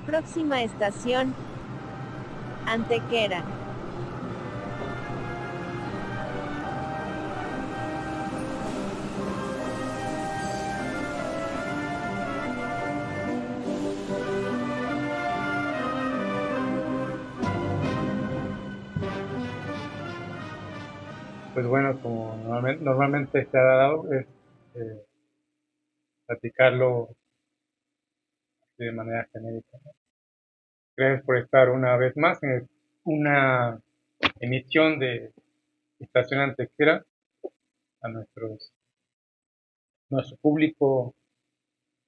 Próxima estación, Antequera. Pues bueno, como normalmente se ha dado, es platicarlo de manera genérica. Gracias por estar una vez más en una emisión de Estación Antequera. A nuestro público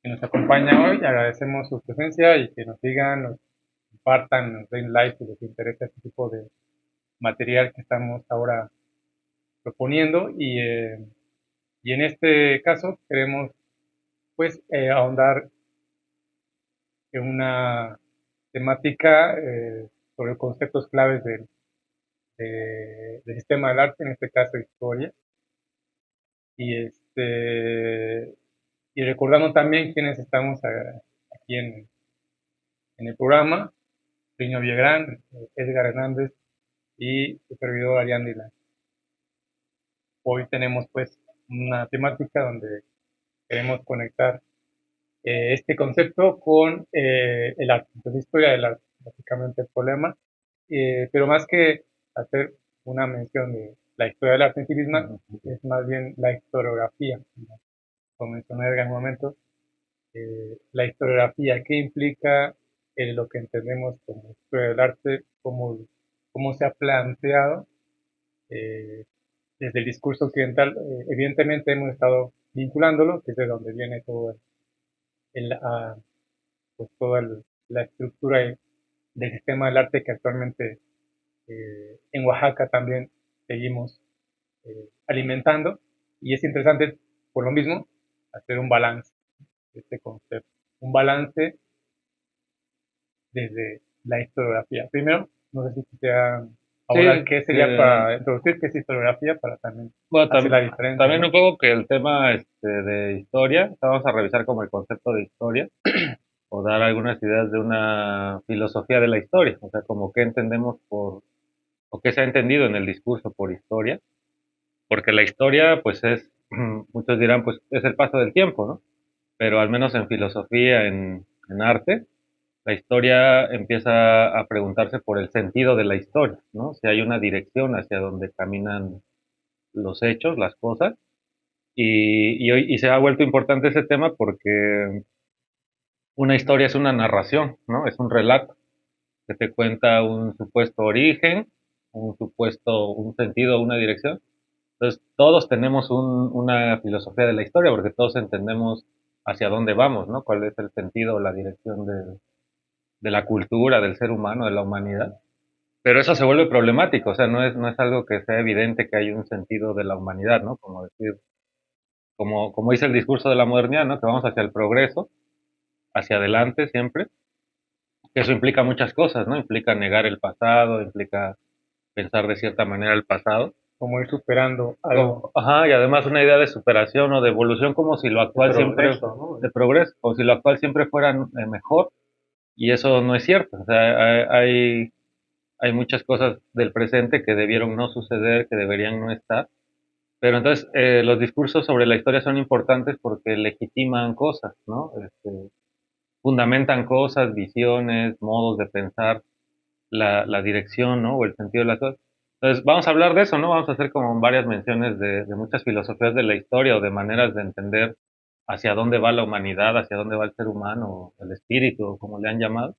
que nos acompaña hoy, agradecemos su presencia y que nos sigan, nos compartan, nos den like si les interesa este tipo de material que estamos ahora proponiendo. Y en este caso queremos pues ahondar en una temática sobre conceptos claves del sistema del arte, en este caso historia, y y recordando también quienes estamos aquí en el programa: Riño Villagrán, Edgar Hernández y su servidor Arián Dylan. Hoy tenemos pues una temática donde queremos conectar este concepto con el arte, la historia del arte, básicamente el problema, pero más que hacer una mención de la historia del arte en sí misma, es más bien la historiografía, como mencioné en algún momento, la historiografía, qué implica lo que entendemos como historia del arte, cómo se ha planteado eh, desde el discurso occidental. Evidentemente hemos estado vinculándolo, que es de donde viene todo el, ah, pues toda la estructura del sistema del arte que actualmente en Oaxaca también seguimos alimentando, y es interesante por lo mismo hacer un balance de este concepto, un balance desde la historiografía. Primero, no sé si quisiera ahora Sí, qué sería para introducir qué es historiografía, para también bueno, hacer la diferencia, también ¿no? un poco que el tema de historia, vamos a revisar como el concepto de historia o dar algunas ideas de una filosofía de la historia, o sea, como qué entendemos o qué se ha entendido en el discurso por historia, porque la historia, pues es, muchos dirán, pues es el paso del tiempo, ¿no? Pero al menos en filosofía, en arte, la historia empieza a preguntarse por el sentido de la historia, ¿no? Si hay una dirección hacia donde caminan los hechos, las cosas. Y se ha vuelto importante ese tema porque una historia es una narración, ¿no? Es un relato que te cuenta un supuesto origen, un sentido, una dirección. Entonces, todos tenemos una filosofía de la historia porque todos entendemos hacia dónde vamos, ¿no? Cuál es el sentido o la dirección de la cultura, del ser humano, de la humanidad. Pero eso se vuelve problemático, o sea, no es algo que sea evidente que hay un sentido de la humanidad, ¿no? Como decir, como dice el discurso de la modernidad, ¿no? Que vamos hacia el progreso, hacia adelante siempre, que eso implica muchas cosas, ¿no? Implica negar el pasado, implica pensar de cierta manera el pasado. Como ir superando algo Ajá, y además una idea de superación o de evolución como si lo de actual siempre, progreso, ¿no? de progreso, o si lo actual siempre fuera mejor, y eso no es cierto. O sea, hay muchas cosas del presente que debieron no suceder, que deberían no estar. Pero entonces los discursos sobre la historia son importantes porque legitiman cosas, ¿no? Fundamentan cosas, visiones, modos de pensar, la dirección, ¿no? O el sentido de las cosas. Entonces, vamos a hablar de eso, ¿no? Vamos a hacer como varias menciones de muchas filosofías de la historia o de maneras de entender hacia dónde va la humanidad, hacia dónde va el ser humano, o el espíritu, o como le han llamado.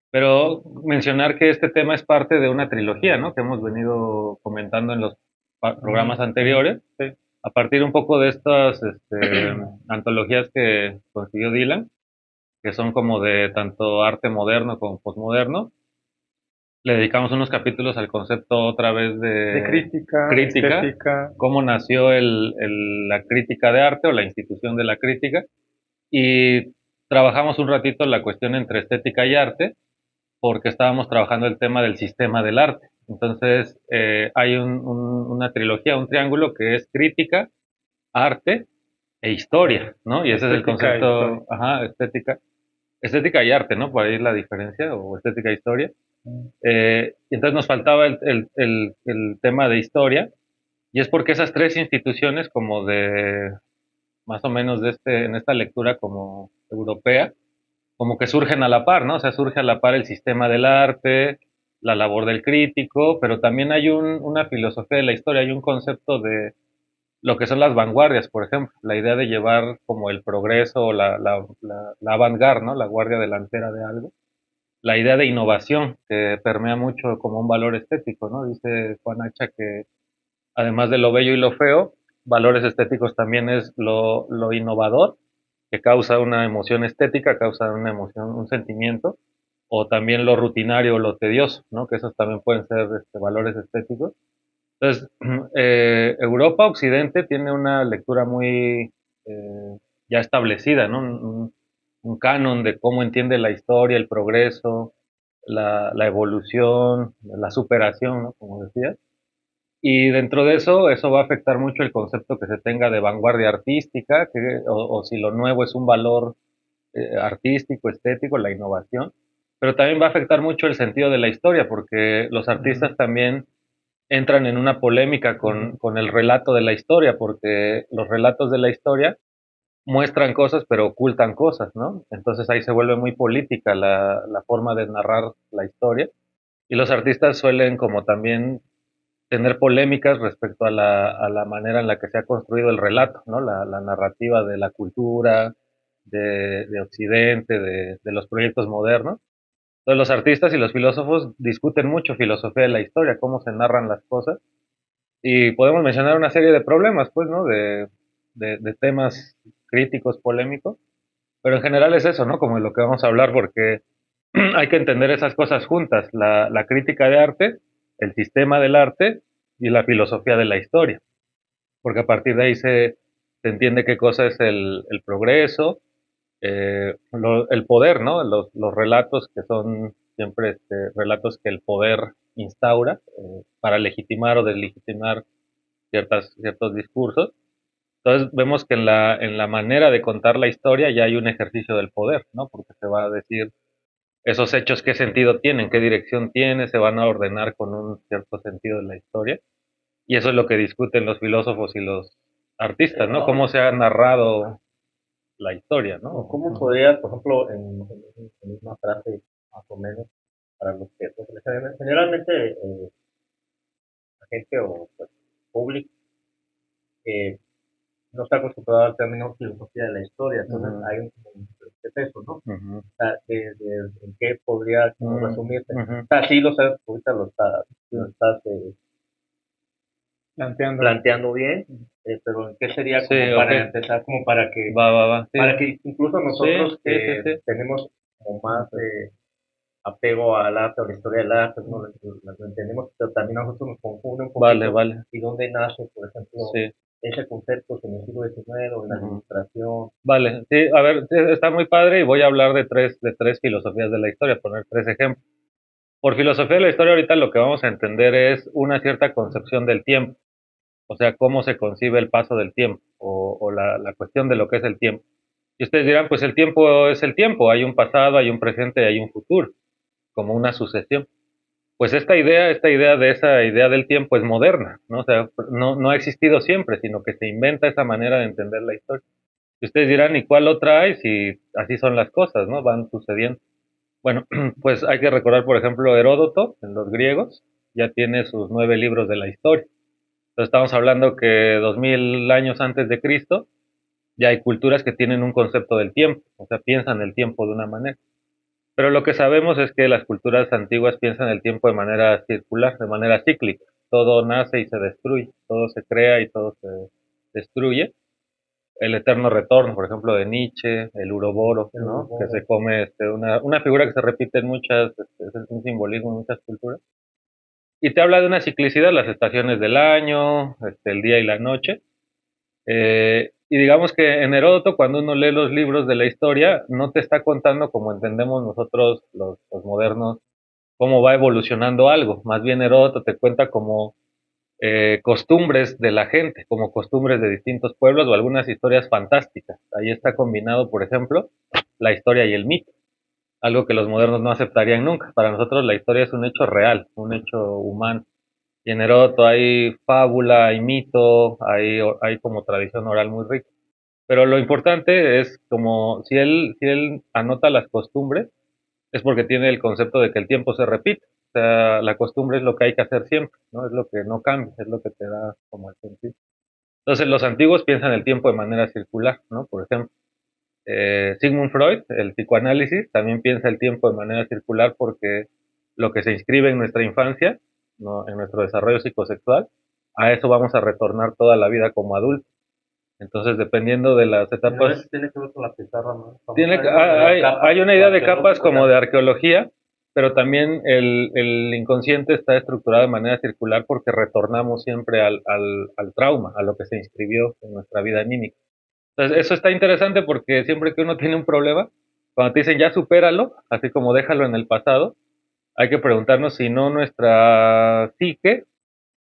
Pero mencionar que este tema es parte de una trilogía, ¿no? Que hemos venido comentando en los programas anteriores, Sí. a partir un poco de estas antologías que consiguió Dylan, que son como de tanto arte moderno como posmoderno. Le dedicamos unos capítulos al concepto otra vez De de crítica, crítica, estética. cómo nació la crítica de arte o la institución de la crítica, y trabajamos un ratito la cuestión entre estética y arte, porque estábamos trabajando el tema del sistema del arte. Entonces, hay una trilogía, un triángulo que es crítica, arte e historia, ¿no? Y ese es el Estética e historia. concepto, ajá, estética. estética y arte, ¿no? Por ahí es la diferencia, o estética e historia. Mm. Y entonces nos faltaba el tema de historia, y es porque esas tres instituciones, como de más o menos en esta lectura como europea, como que surgen a la par, ¿no? O sea, surge a la par el sistema del arte, la labor del crítico, pero también hay una filosofía de la historia, hay un concepto de lo que son las vanguardias, por ejemplo, la idea de llevar como el progreso o la avant-garde, ¿no? La guardia delantera de algo. La idea de innovación, que permea mucho como un valor estético, ¿no? Dice Juan Hacha que además de lo bello y lo feo, valores estéticos también es lo innovador, que causa una emoción estética, causa una emoción, un sentimiento, o también lo rutinario o lo tedioso, ¿no? Que esos también pueden ser valores estéticos. Entonces, Europa, Occidente, tiene una lectura muy ya establecida, ¿no? Un canon de cómo entiende la historia, el progreso, la evolución, la superación, ¿no? Como decía. Y dentro de eso va a afectar mucho el concepto que se tenga de vanguardia artística, o si lo nuevo es un valor artístico, estético, la innovación. Pero también va a afectar mucho el sentido de la historia, porque los artistas también entran en una polémica con el relato de la historia, porque los relatos de la historia muestran cosas pero ocultan cosas, ¿no? Entonces ahí se vuelve muy política la forma de narrar la historia. Y los artistas suelen como también tener polémicas respecto a la manera en la que se ha construido el relato, ¿no? La narrativa de la cultura, de Occidente, de los proyectos modernos. Entonces los artistas y los filósofos discuten mucho filosofía de la historia, cómo se narran las cosas, y podemos mencionar una serie de problemas, pues, ¿no? De temas críticos, polémicos, pero en general es eso, ¿no? Como de lo que vamos a hablar, porque hay que entender esas cosas juntas, la crítica de arte, el sistema del arte y la filosofía de la historia, porque a partir de ahí se entiende qué cosa es el progreso, el poder, ¿no? Los relatos que son siempre relatos que el poder instaura para legitimar o deslegitimar ciertos discursos. Entonces vemos que en la manera de contar la historia ya hay un ejercicio del poder, ¿no? Porque se va a decir esos hechos qué sentido tienen, qué dirección tienen, se van a ordenar con un cierto sentido de la historia. Y eso es lo que discuten los filósofos y los artistas, ¿no? Cómo se ha narrado la historia, ¿no? ¿Cómo podría, por ejemplo, en una frase más o menos, para los que pues, generalmente la gente o pues, público eh, no está acostumbrado al término filosofía de la historia, entonces hay un peso, ¿no? O sea, ¿en qué podría como resumirse? O sea, sí lo sabes, ahorita lo estás planteando bien, pero ¿en qué sería como para empezar, como para que, para que incluso nosotros que tenemos como más apego al arte, a la historia del arte, ¿no? Lo entendemos, pero también a nosotros nos confunde un poquito y dónde nace, por ejemplo, ese concepto en el siglo XIX o en la administración. Vale, sí, a ver, está muy padre y voy a hablar de tres filosofías de la historia, poner tres ejemplos. Por filosofía de la historia ahorita lo que vamos a entender es una cierta concepción del tiempo, o sea, cómo se concibe el paso del tiempo o la cuestión de lo que es el tiempo. Y ustedes dirán, pues el tiempo es el tiempo, hay un pasado, hay un presente y hay un futuro, como una sucesión. Pues esta idea de esa idea del tiempo es moderna, ¿no? O sea, no ha existido siempre, sino que se inventa esa manera de entender la historia. Y ustedes dirán, ¿y cuál otra hay? Si así son las cosas, ¿no? Van sucediendo. Bueno, pues hay que recordar, por ejemplo, Heródoto, en los griegos, ya tiene sus 9 libros de la historia. Entonces estamos hablando que 2000 años antes de Cristo, ya hay culturas que tienen un concepto del tiempo, o sea, piensan el tiempo de una manera. Pero lo que sabemos es que las culturas antiguas piensan el tiempo de manera circular, de manera cíclica. Todo nace y se destruye, todo se crea y todo se destruye. El eterno retorno, por ejemplo, de Nietzsche, el uroboro, ¿no? Que se come una figura que se repite en muchas, es un simbolismo en muchas culturas. Y te habla de una ciclicidad, las estaciones del año, el día y la noche. Y digamos que en Heródoto, cuando uno lee los libros de la historia, no te está contando como entendemos nosotros los modernos, cómo va evolucionando algo. Más bien Heródoto te cuenta como costumbres de la gente, como costumbres de distintos pueblos o algunas historias fantásticas. Ahí está combinado, por ejemplo, la historia y el mito. algo que los modernos no aceptarían nunca. Para nosotros la historia es un hecho real, un hecho humano. Y en Heródoto hay fábula, hay mito, hay como tradición oral muy rica. Pero lo importante es como si él anota las costumbres, es porque tiene el concepto de que el tiempo se repite. O sea, la costumbre es lo que hay que hacer siempre, ¿no? Es lo que no cambia, es lo que te da como el sentido. Entonces, los antiguos piensan el tiempo de manera circular, ¿no? Por ejemplo, Sigmund Freud, el psicoanálisis, también piensa el tiempo de manera circular porque lo que se inscribe en nuestra infancia, ¿no? En nuestro desarrollo psicosexual, a eso vamos a retornar toda la vida como adultos. Entonces, dependiendo de las etapas, Tiene que ver con la pizarra, ¿no? hay una idea de capas como de arqueología, pero también el inconsciente está estructurado de manera circular porque retornamos siempre al trauma, a lo que se inscribió en nuestra vida anímica. Entonces, eso está interesante porque siempre que uno tiene un problema, cuando te dicen ya supéralo, así como déjalo en el pasado, hay que preguntarnos si no nuestra psique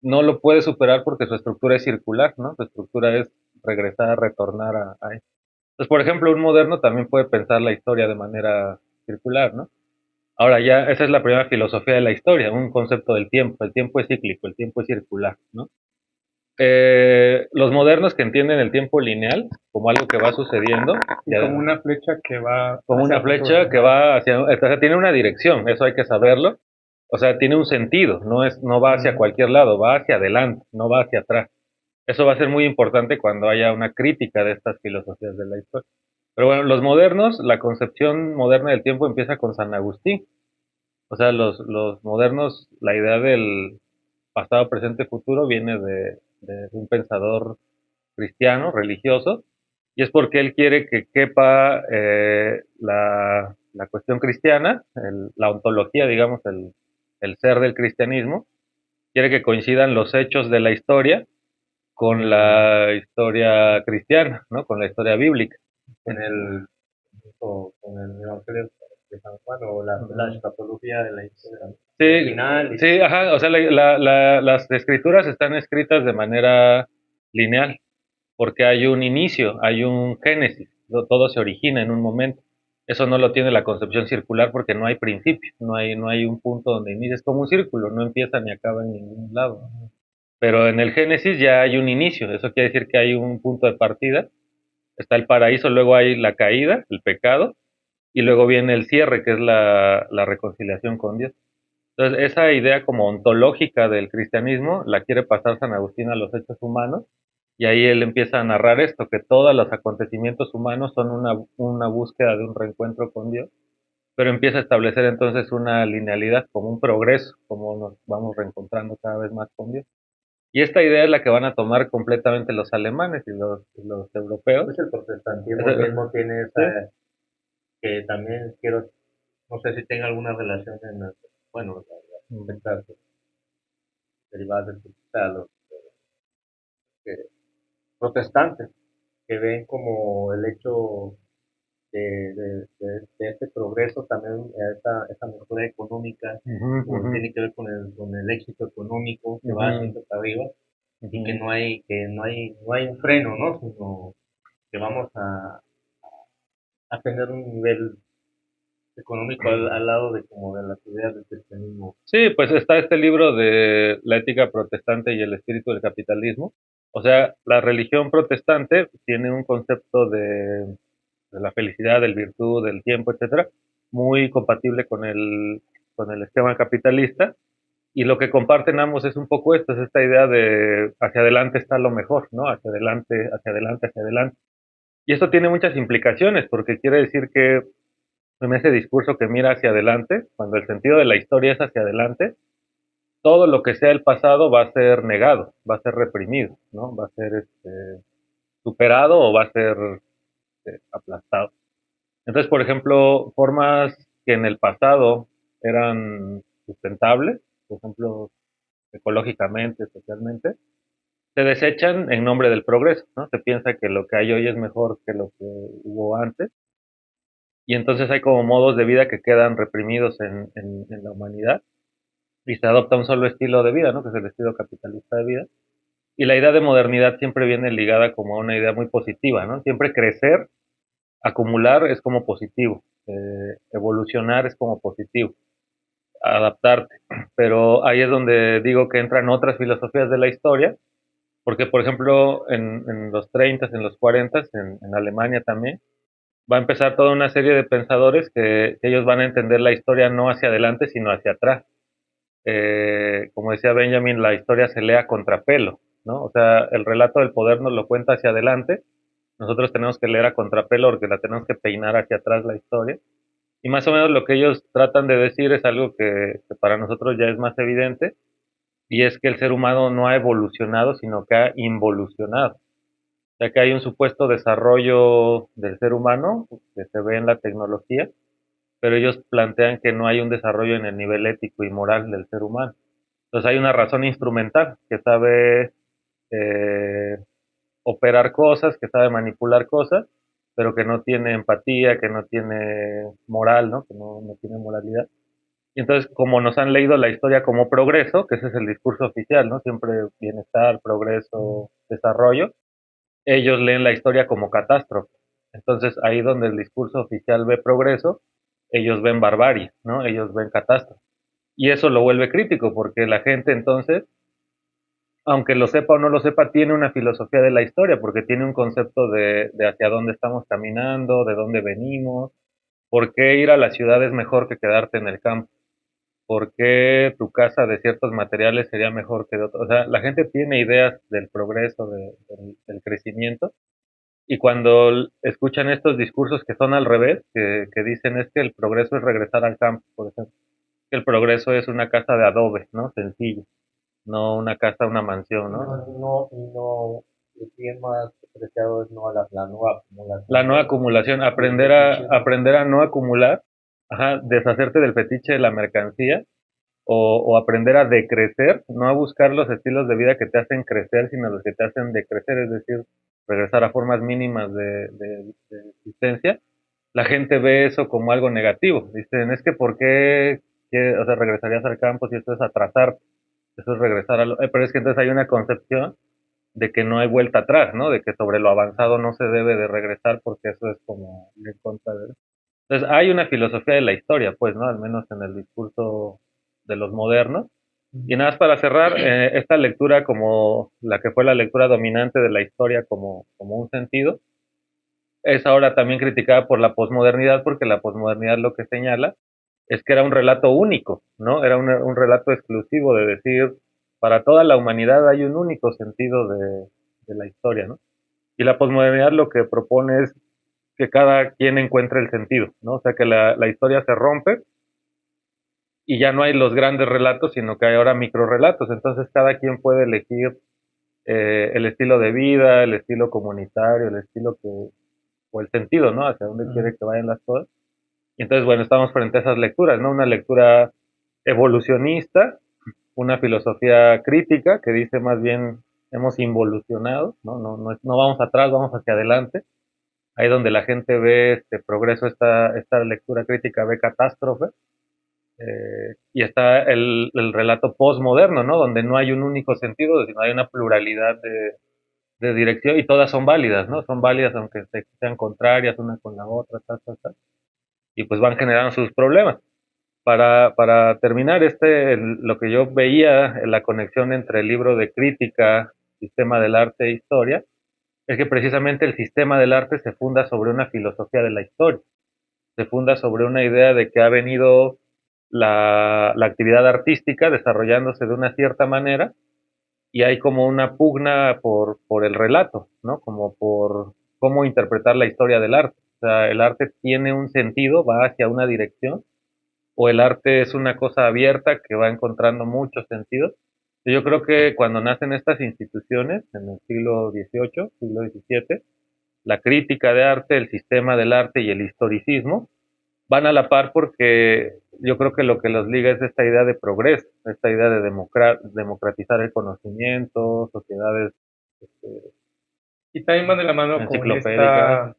no lo puede superar porque su estructura es circular, ¿no? Su estructura es regresar, retornar a eso. Entonces, por ejemplo, un moderno también puede pensar la historia de manera circular, ¿no? Ahora ya, esa es la primera filosofía de la historia, un concepto del tiempo. El tiempo es cíclico, el tiempo es circular, ¿no? Los modernos que entienden el tiempo lineal como algo que va sucediendo, Y como una flecha que va como hacia una el flecha futuro. que va hacia, o sea, tiene una dirección, eso hay que saberlo. O sea, tiene un sentido, no va hacia cualquier lado, va hacia adelante, no va hacia atrás. Eso va a ser muy importante cuando haya una crítica de estas filosofías de la historia. Pero bueno, los modernos, la concepción moderna del tiempo empieza con San Agustín. O sea, los modernos, la idea del pasado, presente, futuro viene de un pensador cristiano, religioso, y es porque él quiere que quepa la cuestión cristiana, la ontología, digamos, el ser del cristianismo, quiere que coincidan los hechos de la historia con la historia cristiana, ¿no? Con la historia bíblica. Con el Evangelio de San Juan o la escatología de la historia. Sí, Final. sí, ajá, o sea, las escrituras están escritas de manera lineal, porque hay un inicio, hay un génesis, todo se origina en un momento. Eso no lo tiene la concepción circular porque no hay principio, no hay un punto donde inicia, es como un círculo, no empieza ni acaba en ningún lado. Pero en el Génesis ya hay un inicio, eso quiere decir que hay un punto de partida, está el paraíso, luego hay la caída, el pecado, y luego viene el cierre, que es la reconciliación con Dios. Entonces, esa idea como ontológica del cristianismo la quiere pasar San Agustín a los hechos humanos, y ahí él empieza a narrar esto, que todos los acontecimientos humanos son una búsqueda de un reencuentro con Dios, pero empieza a establecer entonces una linealidad, como un progreso, como nos vamos reencontrando cada vez más con Dios. Y esta idea es la que van a tomar completamente los alemanes y los europeos. Pues el protestantismo mismo tiene esa, que también quiero, no sé si tenga alguna relación bueno, las sectas derivadas del los protestantes, que ven como el hecho de este progreso también, esta mejora económica, tiene que ver con el éxito económico que va haciendo para arriba, y que no hay un freno, ¿no? Sino que vamos a tener un nivel económico al lado de como de las ideas del cristianismo. Sí, pues está este libro de La ética protestante y el espíritu del capitalismo. O sea, la religión protestante tiene un concepto de la felicidad, del virtud, del tiempo, etcétera, muy compatible con el esquema capitalista. Y lo que comparten ambos es un poco esto, es esta idea de hacia adelante está lo mejor, ¿no? Hacia adelante, hacia adelante, hacia adelante. Y esto tiene muchas implicaciones, porque quiere decir que en ese discurso que mira hacia adelante, cuando el sentido de la historia es hacia adelante, todo lo que sea el pasado va a ser negado, va a ser reprimido, ¿no? Va a ser superado o va a ser aplastado. Entonces, por ejemplo, formas que en el pasado eran sustentables, por ejemplo, ecológicamente, socialmente, se desechan en nombre del progreso, ¿no? Se piensa que lo que hay hoy es mejor que lo que hubo antes, y entonces hay como modos de vida que quedan reprimidos en la humanidad, y se adopta un solo estilo de vida, ¿no? Que es el estilo capitalista de vida. Y la idea de modernidad siempre viene ligada como a una idea muy positiva, ¿no? Siempre crecer, acumular es como positivo. evolucionar es como positivo, adaptarte. Pero ahí es donde digo que entran otras filosofías de la historia, porque por ejemplo en los 30, en los 40, en Alemania también, va a empezar toda una serie de pensadores que ellos van a entender la historia no hacia adelante, sino hacia atrás. Como decía Benjamin, la historia se lee a contrapelo, ¿no? O sea, el relato del poder nos lo cuenta hacia adelante, nosotros tenemos que leer a contrapelo porque la tenemos que peinar hacia atrás la historia. Y más o menos lo que ellos tratan de decir es algo que para nosotros ya es más evidente, y es que el ser humano no ha evolucionado, sino que ha involucionado. O sea, que hay un supuesto desarrollo del ser humano que se ve en la tecnología, pero ellos plantean que no hay un desarrollo en el nivel ético y moral del ser humano. Entonces hay una razón instrumental que sabe eh, operar cosas, que sabe manipular cosas, pero que no tiene empatía, que no tiene moral, ¿no? Que no tiene moralidad. Y entonces, como nos han leído la historia como progreso, que ese es el discurso oficial, ¿no? Siempre bienestar, progreso, desarrollo, ellos leen la historia como catástrofe. Entonces, ahí donde el discurso oficial ve progreso, ellos ven barbarie, ¿no? Ellos ven catástrofe. Y eso lo vuelve crítico, porque la gente entonces, aunque lo sepa o no lo sepa, tiene una filosofía de la historia, porque tiene un concepto de hacia dónde estamos caminando, de dónde venimos, por qué ir a la ciudad es mejor que quedarte en el campo, por qué tu casa de ciertos materiales sería mejor que de otros. O sea, la gente tiene ideas del progreso, del crecimiento, y cuando escuchan estos discursos que son al revés, que dicen es que el progreso es regresar al campo, por ejemplo, que el progreso es una casa de adobe, ¿no? Sencillo, no una casa, una mansión, ¿no? El bien más apreciado es no a la nueva acumulación. La no acumulación, aprender a no acumular, ajá, deshacerte del fetiche de la mercancía, o aprender a decrecer, no a buscar los estilos de vida que te hacen crecer, sino los que te hacen decrecer, es decir, regresar a formas mínimas de existencia. La gente ve eso como algo negativo. Dicen, es que ¿por qué, o sea, regresarías al campo si esto es atrasar? Eso es regresar a lo... pero es que entonces hay una concepción de que no hay vuelta atrás, ¿no? De que sobre lo avanzado no se debe de regresar porque eso es como ir en contra de... Entonces hay una filosofía de la historia, pues, ¿no? Al menos en el discurso de los modernos. Y nada más para cerrar, esta lectura como la que fue la lectura dominante de la historia como un sentido, es ahora también criticada por la posmodernidad, porque la posmodernidad lo que señala es que era un relato único, ¿no? Era un relato exclusivo de decir, para toda la humanidad hay un único sentido de la historia, ¿no? Y la posmodernidad lo que propone es que cada quien encuentre el sentido, ¿no? O sea, que la historia se rompe y ya no hay los grandes relatos, sino que hay ahora microrelatos. Entonces cada quien puede elegir el estilo de vida, el estilo comunitario, el estilo o el sentido, ¿no? Hacia dónde quiere que vayan las cosas. Y entonces, bueno, estamos frente a esas lecturas, ¿no? Una lectura evolucionista, una filosofía crítica que dice más bien hemos involucionado, ¿no? No vamos atrás, vamos hacia adelante. Ahí donde la gente ve este progreso, esta lectura crítica ve catástrofe. Y está el relato postmoderno, ¿no? Donde no hay un único sentido, sino hay una pluralidad de dirección y todas son válidas, ¿no? Son válidas aunque sean contrarias una con la otra, tal. Y pues van generando sus problemas. Para terminar, lo que yo veía en la conexión entre el libro de crítica, sistema del arte e historia, es que precisamente el sistema del arte se funda sobre una filosofía de la historia, se funda sobre una idea de que ha venido la actividad artística desarrollándose de una cierta manera y hay como una pugna por el relato, ¿no? Como por cómo interpretar la historia del arte. O sea, el arte tiene un sentido, va hacia una dirección, o el arte es una cosa abierta que va encontrando muchos sentidos. Yo creo que cuando nacen estas instituciones, en el siglo XVIII, siglo XVII, la crítica de arte, el sistema del arte y el historicismo van a la par porque yo creo que lo que los liga es esta idea de progreso, esta idea de democratizar el conocimiento, sociedades este, Y también van de la mano enciclopédicas.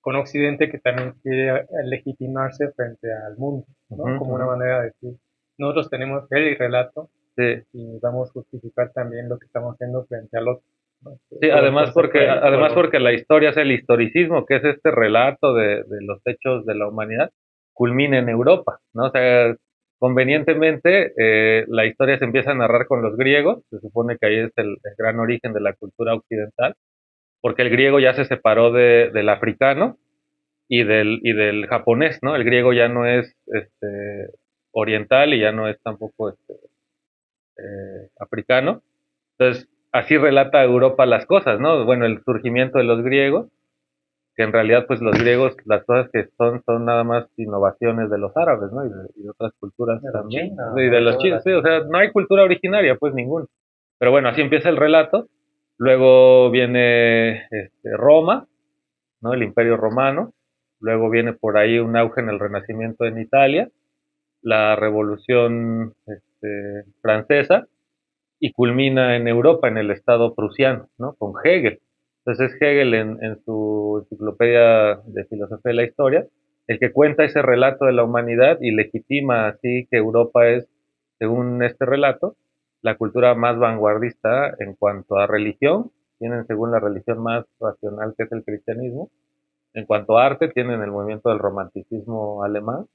con Occidente que también quiere legitimarse frente al mundo, ¿no? Como una manera de decir, nosotros tenemos el relato Sí. y vamos a justificar también lo que estamos haciendo frente al otro, ¿no? Sí, además porque la historia es el historicismo, que es este relato de los hechos de la humanidad, culmine en Europa, ¿no? O sea, convenientemente, la historia se empieza a narrar con los griegos, se supone que ahí es el gran origen de la cultura occidental, porque el griego ya se separó del africano y del japonés, ¿no? El griego ya no es oriental y ya no es tampoco africano. Entonces, así relata Europa las cosas, ¿no? Bueno, el surgimiento de los griegos, que en realidad, pues los griegos, las cosas que son nada más innovaciones de los árabes, ¿no? Y de otras culturas De los también. chinos, Y de los todas chinos, las- sí, o sea, no hay cultura originaria, pues ninguna. Pero bueno, así empieza el relato. Luego viene Roma, ¿no? El Imperio Romano. Luego viene por ahí un auge en el Renacimiento en Italia, la Revolución Francesa, y culmina en Europa, en el Estado prusiano, ¿no? Con Hegel. Entonces es Hegel en su enciclopedia de filosofía de la historia, el que cuenta ese relato de la humanidad y legitima así que Europa es, según este relato, la cultura más vanguardista en cuanto a religión. Tienen, según la religión más racional, que es el cristianismo. En cuanto a arte, tienen el movimiento del romanticismo alemán.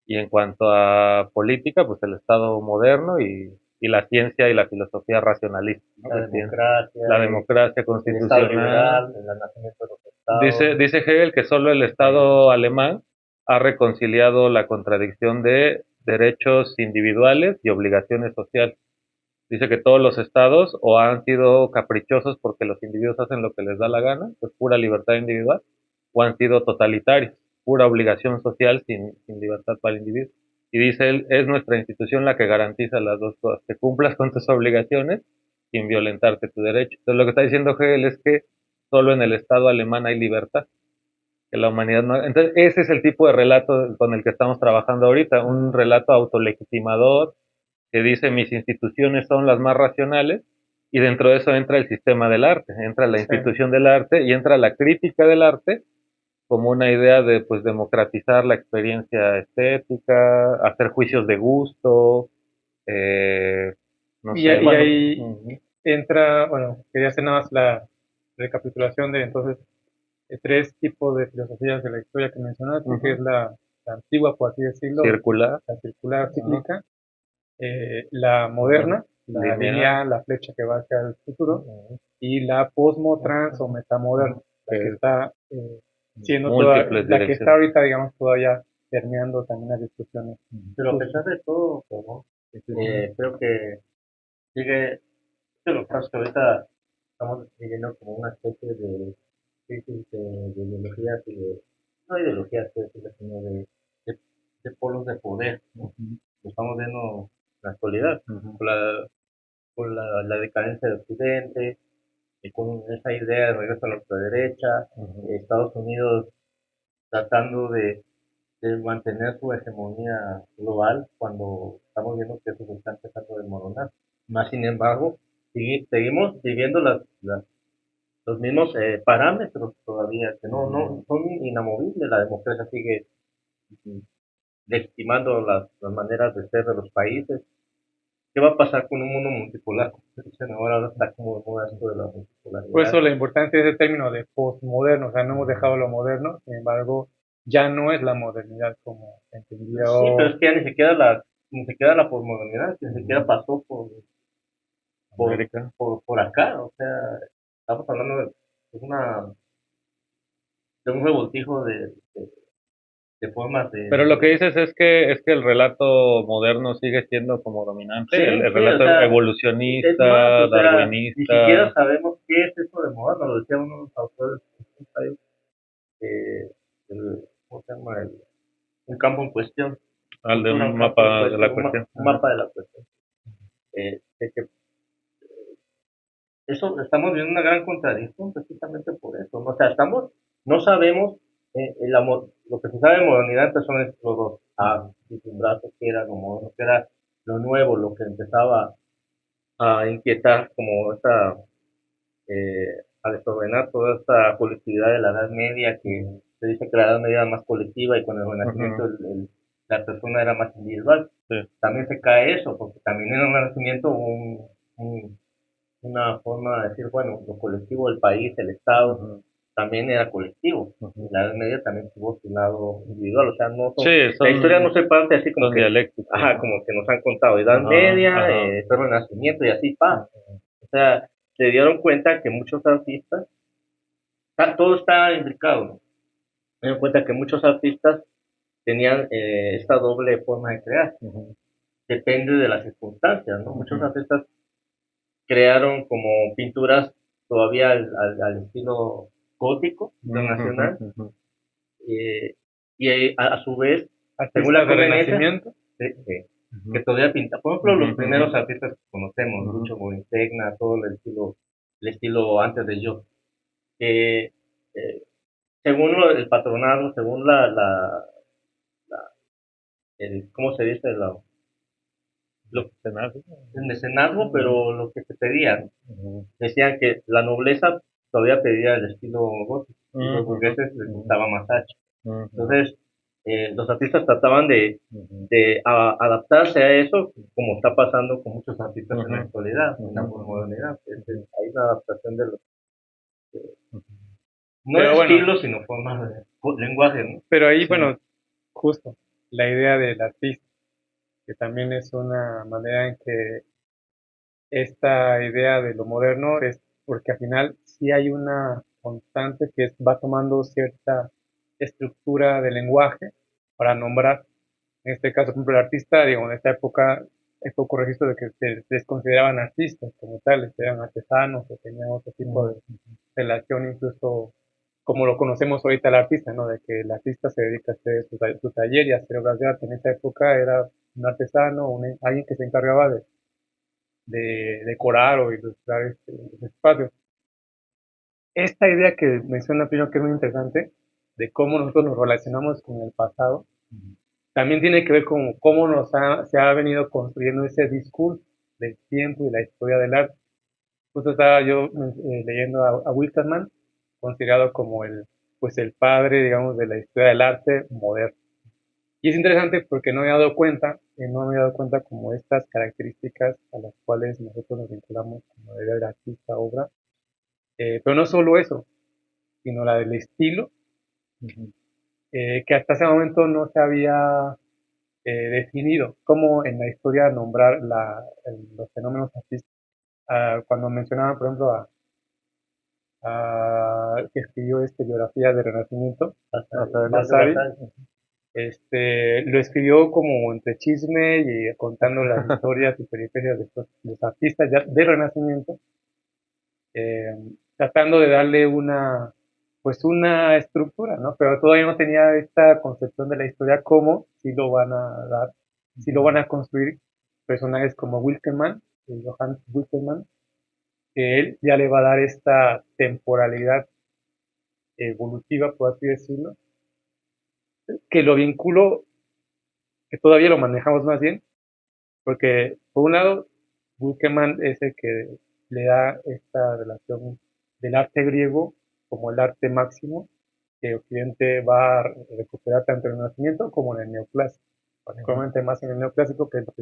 Y en cuanto a política, pues el Estado moderno y la ciencia y la filosofía racionalista, ¿no? La democracia el Estado constitucional. liberal, el nacimiento de los Dice, estados. dice Hegel que solo el Estado alemán ha reconciliado la contradicción de derechos individuales y obligaciones sociales. Dice que todos los estados o han sido caprichosos porque los individuos hacen lo que les da la gana, pues pura libertad individual, o han sido totalitarios, pura obligación social sin libertad para el individuo. Y dice él, es nuestra institución la que garantiza las dos cosas, que cumplas con tus obligaciones sin violentarte tu derecho. Entonces lo que está diciendo Hegel es que solo en el Estado alemán hay libertad, que la humanidad no. Entonces ese es el tipo de relato con el que estamos trabajando ahorita, un relato autolegitimador, que dice mis instituciones son las más racionales, y dentro de eso entra el sistema del arte, entra la institución del arte y entra la crítica del arte como una idea de pues democratizar la experiencia estética, hacer juicios de gusto, no Y, sé, y bueno, ahí entra, bueno, quería hacer nada más la recapitulación de entonces tres tipos de filosofías de la historia que mencionaste, que es la antigua, por así decirlo, circular, la circular cíclica, la moderna, la lineal, la flecha que va hacia el futuro, y la posmotrans o metamoderna, la que está siendo toda, la que está ahorita, digamos, todavía permeando también las discusiones. Pero a pesar de todo, ¿no? Creo que sigue, que lo que pasa es que ahorita estamos viviendo como una especie de crisis de ideologías y de, no ideologías, quiero decirlo, sino de, de polos de poder, ¿no? Lo estamos viendo en la actualidad, con la decadencia de Occidente, con esa idea de regreso a la ultraderecha, Estados Unidos tratando de mantener su hegemonía global cuando estamos viendo que eso se está empezando a desmoronar. Más sin embargo, seguimos viviendo los mismos parámetros todavía, que no son inamovibles. La democracia sigue legitimando las maneras de ser de los países. ¿Qué va a pasar con un mundo multipolar? Ahora está como de moda esto de la multipolaridad. Por eso la importancia de ese término de postmoderno, o sea, no hemos dejado lo moderno, sin embargo, ya no es la modernidad como se entendía. Sí, pero es que ya ni siquiera la posmodernidad, ni siquiera pasó por acá, o sea, estamos hablando de un revoltijo de formas de... Pero lo que dices es que el relato moderno sigue siendo como dominante, Sí, el sí, relato o sea, es evolucionista, más, o sea, darwinista. ni siquiera sabemos qué es eso de moderno, lo decía uno de los autores ¿cómo se llama? Un campo en cuestión. Al de un mapa de la cuestión. Un mapa de la cuestión. De que eso estamos viendo una gran contradicción precisamente por eso, ¿no? O sea, no sabemos lo que se sabe de modernidad son estos dos brazos, que era lo moderno, que era lo nuevo, lo que empezaba a inquietar como a desordenar toda esta colectividad de la Edad Media, que se dice que la Edad Media era más colectiva y con el Renacimiento la persona era más individual. Sí. También se cae eso, porque también en el Renacimiento hubo una forma de decir, bueno, lo colectivo del país, el Estado, también era colectivo. Ujú. La Edad Media también tuvo su lado individual, o sea, no son, Sí, la historia no se parte así como son que, dialécticos. ajá, como que nos han contado, Edad Ajá, Media, ajá. después Renacimiento y así, pa. O sea, se dieron cuenta que muchos artistas, todo está imbricado, ¿no? Se dieron cuenta que muchos artistas tenían esta doble forma de crear. Ujú, Depende de las circunstancias, ¿no? Muchos ujú, artistas crearon como pinturas todavía al estilo gótico, ujú, internacional, ujú, y a su vez, según la Artistas del conveniencia, Renacimiento. que ujú, todavía pinta. Por ejemplo, ujú, los ujú, primeros artistas que conocemos, ujú, Lucho Borintegna, todo el estilo antes de yo, que según el patronado, según ¿cómo se dice? Escenario. El mecenazgo, Ujú, pero lo que se pedía, ujú, decían que la nobleza todavía pedía el estilo gótico y los ujú, burgueses les ujú, gustaba más hacha. ujú, Entonces, los artistas trataban ujú, adaptarse a eso, como está pasando con muchos artistas en la ujú, actualidad, en la ujú, modernidad. ujú, Hay una adaptación de los, ujú. no de Pero bueno, estilos, sino formas de lenguaje, ¿no? pero ahí, Sí. bueno, justo la idea del artista, que también es una manera en que esta idea de lo moderno es porque al final sí hay una constante que va tomando cierta estructura de lenguaje para nombrar. En este caso, por ejemplo, el artista, digo, en esta época hay poco registro de que se les consideraban artistas como tales, eran artesanos o tenían otro tipo de relación, incluso como lo conocemos ahorita el artista, ¿no? De que el artista se dedica a hacer su taller y a hacer obras de arte. En esa época era un artesano, alguien que se encargaba de decorar o ilustrar los espacios. Esta idea que menciona Pino, que es muy interesante, de cómo nosotros nos relacionamos con el pasado, también tiene que ver con cómo se ha venido construyendo ese discurso del tiempo y la historia del arte. Justo estaba yo leyendo a Wisterman, considerado como pues el padre, digamos, de la historia del arte moderno. Y es interesante porque no me he dado cuenta como estas características a las cuales nosotros nos vinculamos como de ver artista, obra. Pero no solo eso, sino la del estilo, Ujú. que hasta ese momento no se había definido. Como en la historia nombrar los fenómenos artísticos. Cuando mencionaban, por ejemplo, que escribió biografía de Renacimiento, Mario Vasari, Casals, lo escribió como entre chisme y contando las historias y peripecias de los artistas ya de Renacimiento, eh, tratando de darle pues una estructura, ¿no? Pero todavía no tenía esta concepción de la historia como si lo van a dar, si lo van a construir personajes como Wilkenman, Johann Wilkenman, que él ya le va a dar esta temporalidad evolutiva, por así decirlo, que lo vinculo, que todavía lo manejamos más bien, porque por un lado, Wilkeman es el que le da esta relación del arte griego como el arte máximo que Occidente va a recuperar tanto en el Renacimiento como en el Neoclásico, particularmente más en el Neoclásico, que es el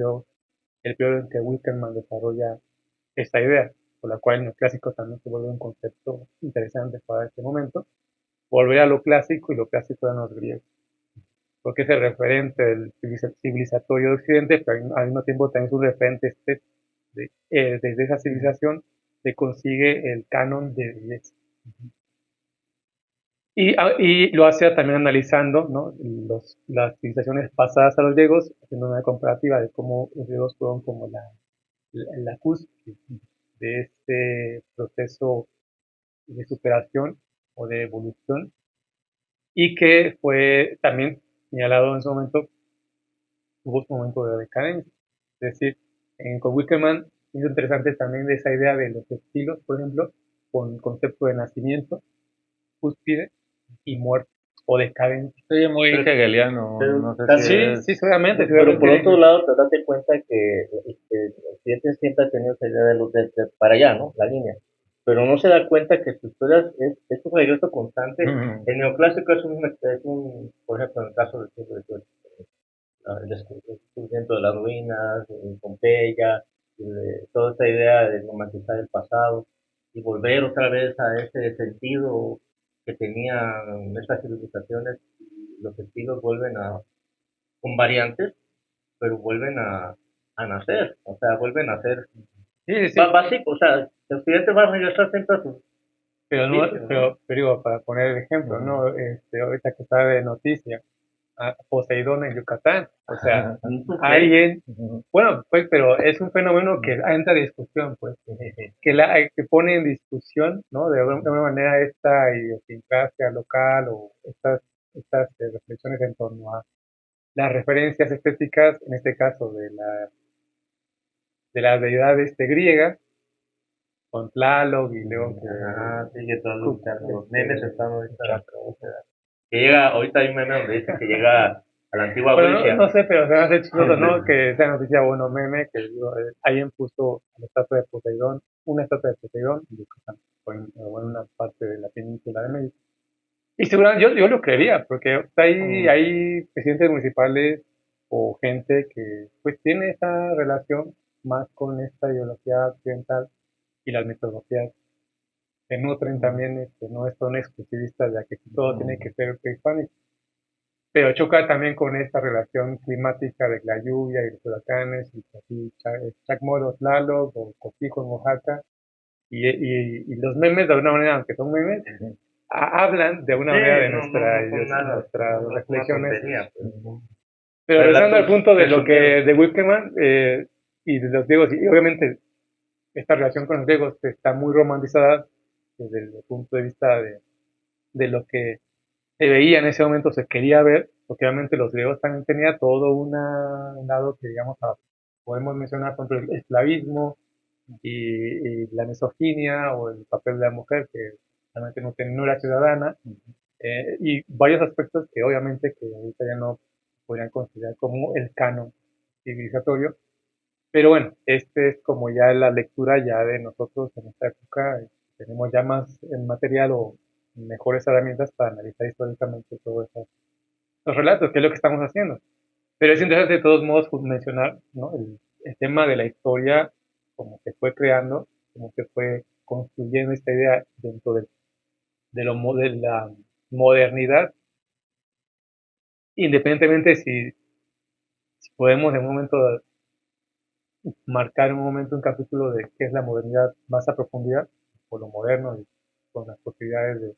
periodo en que Wilkeman desarrolla esta idea, por la cual el Neoclásico también se vuelve un concepto interesante para este momento, volver a lo clásico y lo clásico eran los griegos, porque es el referente del civilizatorio de Occidente, pero al mismo tiempo también es un referente desde esa civilización se consigue el canon de belleza. Y lo hace también analizando, ¿no? Las civilizaciones pasadas a los griegos, haciendo una comparativa de cómo los griegos fueron como la cúspide de este proceso de superación o de evolución, y que fue también señalado en su momento, hubo su momento de decadencia. Es decir, con Wickerman es interesante también de esa idea de los estilos, por ejemplo, con el concepto de nacimiento, cúspide y muerte o decadencia. Sí, muy pero, hegeliano, pero no sé si Sí, es... sí, seguramente, pero seguramente por tiene otro que... lado, te das cuenta que Occidente siempre ha tenido esa idea para allá, ¿no? La línea. Pero no se da cuenta que su historia es un regreso constante. El neoclásico por ejemplo, en el caso del siglo XVIII, el descubrimiento de las ruinas, en Pompeya, toda esta idea de romantizar el pasado y volver otra vez a ese sentido. que tenían estas civilizaciones, y los estilos vuelven con variantes, pero vuelven a nacer, o sea, vuelven a ser Sí, sí, básico, o sea, el Occidente va a regresar siempre a sus pero no, vicios, ¿no? pero digo, para poner el ejemplo, ¿no? Ahorita que está de noticia, a Poseidón en Yucatán, o sea, alguien, bueno, pues, pero es un fenómeno que entra en discusión, pues, que pone en discusión, ¿no? De una manera esta idiosincrasia local o estas reflexiones en torno a las referencias estéticas, en este caso de las deidades griegas, con Tlaloc y luego Sí, que todos los memes están ahorita. Que llega, ahorita hay un meme donde dice que llega a la antigua bueno, Grecia. no sé, pero se me hace chistoso, ¿no? Que sea noticia, bueno, meme, que digo, alguien puso la estatua de Poseidón, una estatua de Poseidón, en Yucatán, o en una parte de la península de México. Y seguramente yo lo creería, porque hay presidentes municipales o gente que pues tiene esa relación más con esta ideología occidental y las metodologías se nutren también, no son exclusivistas de que todo tiene que ser prehispánico. Pero choca también con esta relación climática de la lluvia y los huracanes, y así Chacmoros, Tlaloc o Copico en Oaxaca, y los memes de alguna manera, aunque son memes, hablan de alguna manera de nuestras reflexiones. Pero regresando al punto de lo que de Wittgenstein y de los griegos, y obviamente esta relación con los griegos está muy romantizada desde el punto de vista de lo que se veía en ese momento, se quería ver, porque obviamente los griegos también tenían todo un lado que, digamos, podemos mencionar, por ejemplo, el esclavismo y la misoginia o el papel de la mujer, que realmente no era ciudadana, y varios aspectos que obviamente que ahorita ya no podrían considerar como el canon civilizatorio. Pero bueno, este es como ya la lectura ya de nosotros en esta época, tenemos ya más material o mejores herramientas para analizar históricamente todos los relatos, que es lo que estamos haciendo. Pero es interesante de todos modos mencionar, ¿no? El tema de la historia, como se fue creando, como se fue construyendo esta idea dentro de la modernidad, independientemente si podemos en un momento marcar un momento, un capítulo de qué es la modernidad más a profundidad, o lo moderno, y con las posibilidades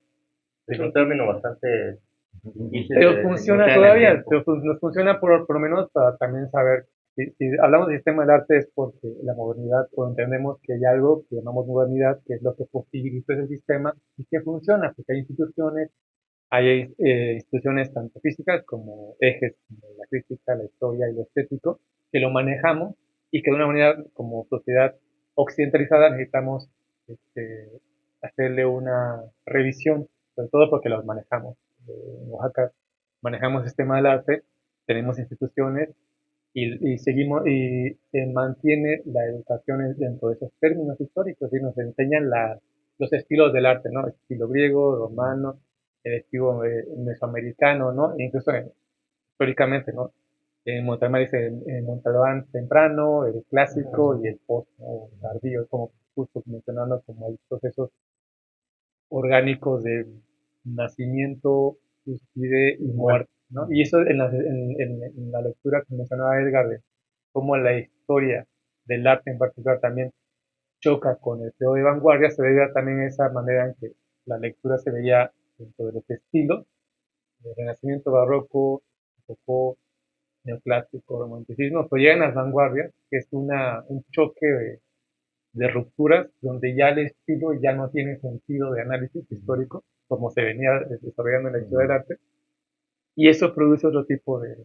Es un término bastante difícil pero de funciona definir en el todavía, tiempo. pero nos funciona por lo menos para también saber, si hablamos del sistema del arte es porque la modernidad, o entendemos que hay algo que llamamos modernidad, que es lo que posibilita ese sistema y que funciona, porque hay instituciones tanto físicas como ejes, como la crítica, la historia y lo estético, que lo manejamos y que de una manera como sociedad occidentalizada necesitamos hacerle una revisión, sobre todo porque los manejamos. En Oaxaca manejamos el sistema del arte, tenemos instituciones y seguimos y se mantiene la educación dentro de esos términos históricos y nos enseñan los estilos del arte, ¿no? El estilo griego, romano, el estilo mesoamericano, ¿no? E incluso históricamente, ¿no? Montalbán dice el Montalbán temprano, el clásico y el post, ¿no? Tardío, como justo mencionando como hay procesos orgánicos de nacimiento, cúspide y muerte, ¿no? Y eso en la lectura que mencionaba Edgar, de cómo la historia del arte en particular también choca con el periodo de vanguardia, se veía también esa manera en que la lectura se veía dentro de los estilos, de renacimiento, barroco, rococó, neoclásico, romanticismo, pero llegan las vanguardias, que es un choque de rupturas donde ya el estilo ya no tiene sentido de análisis histórico, como se venía desarrollando en la historia del arte, y eso produce otro tipo de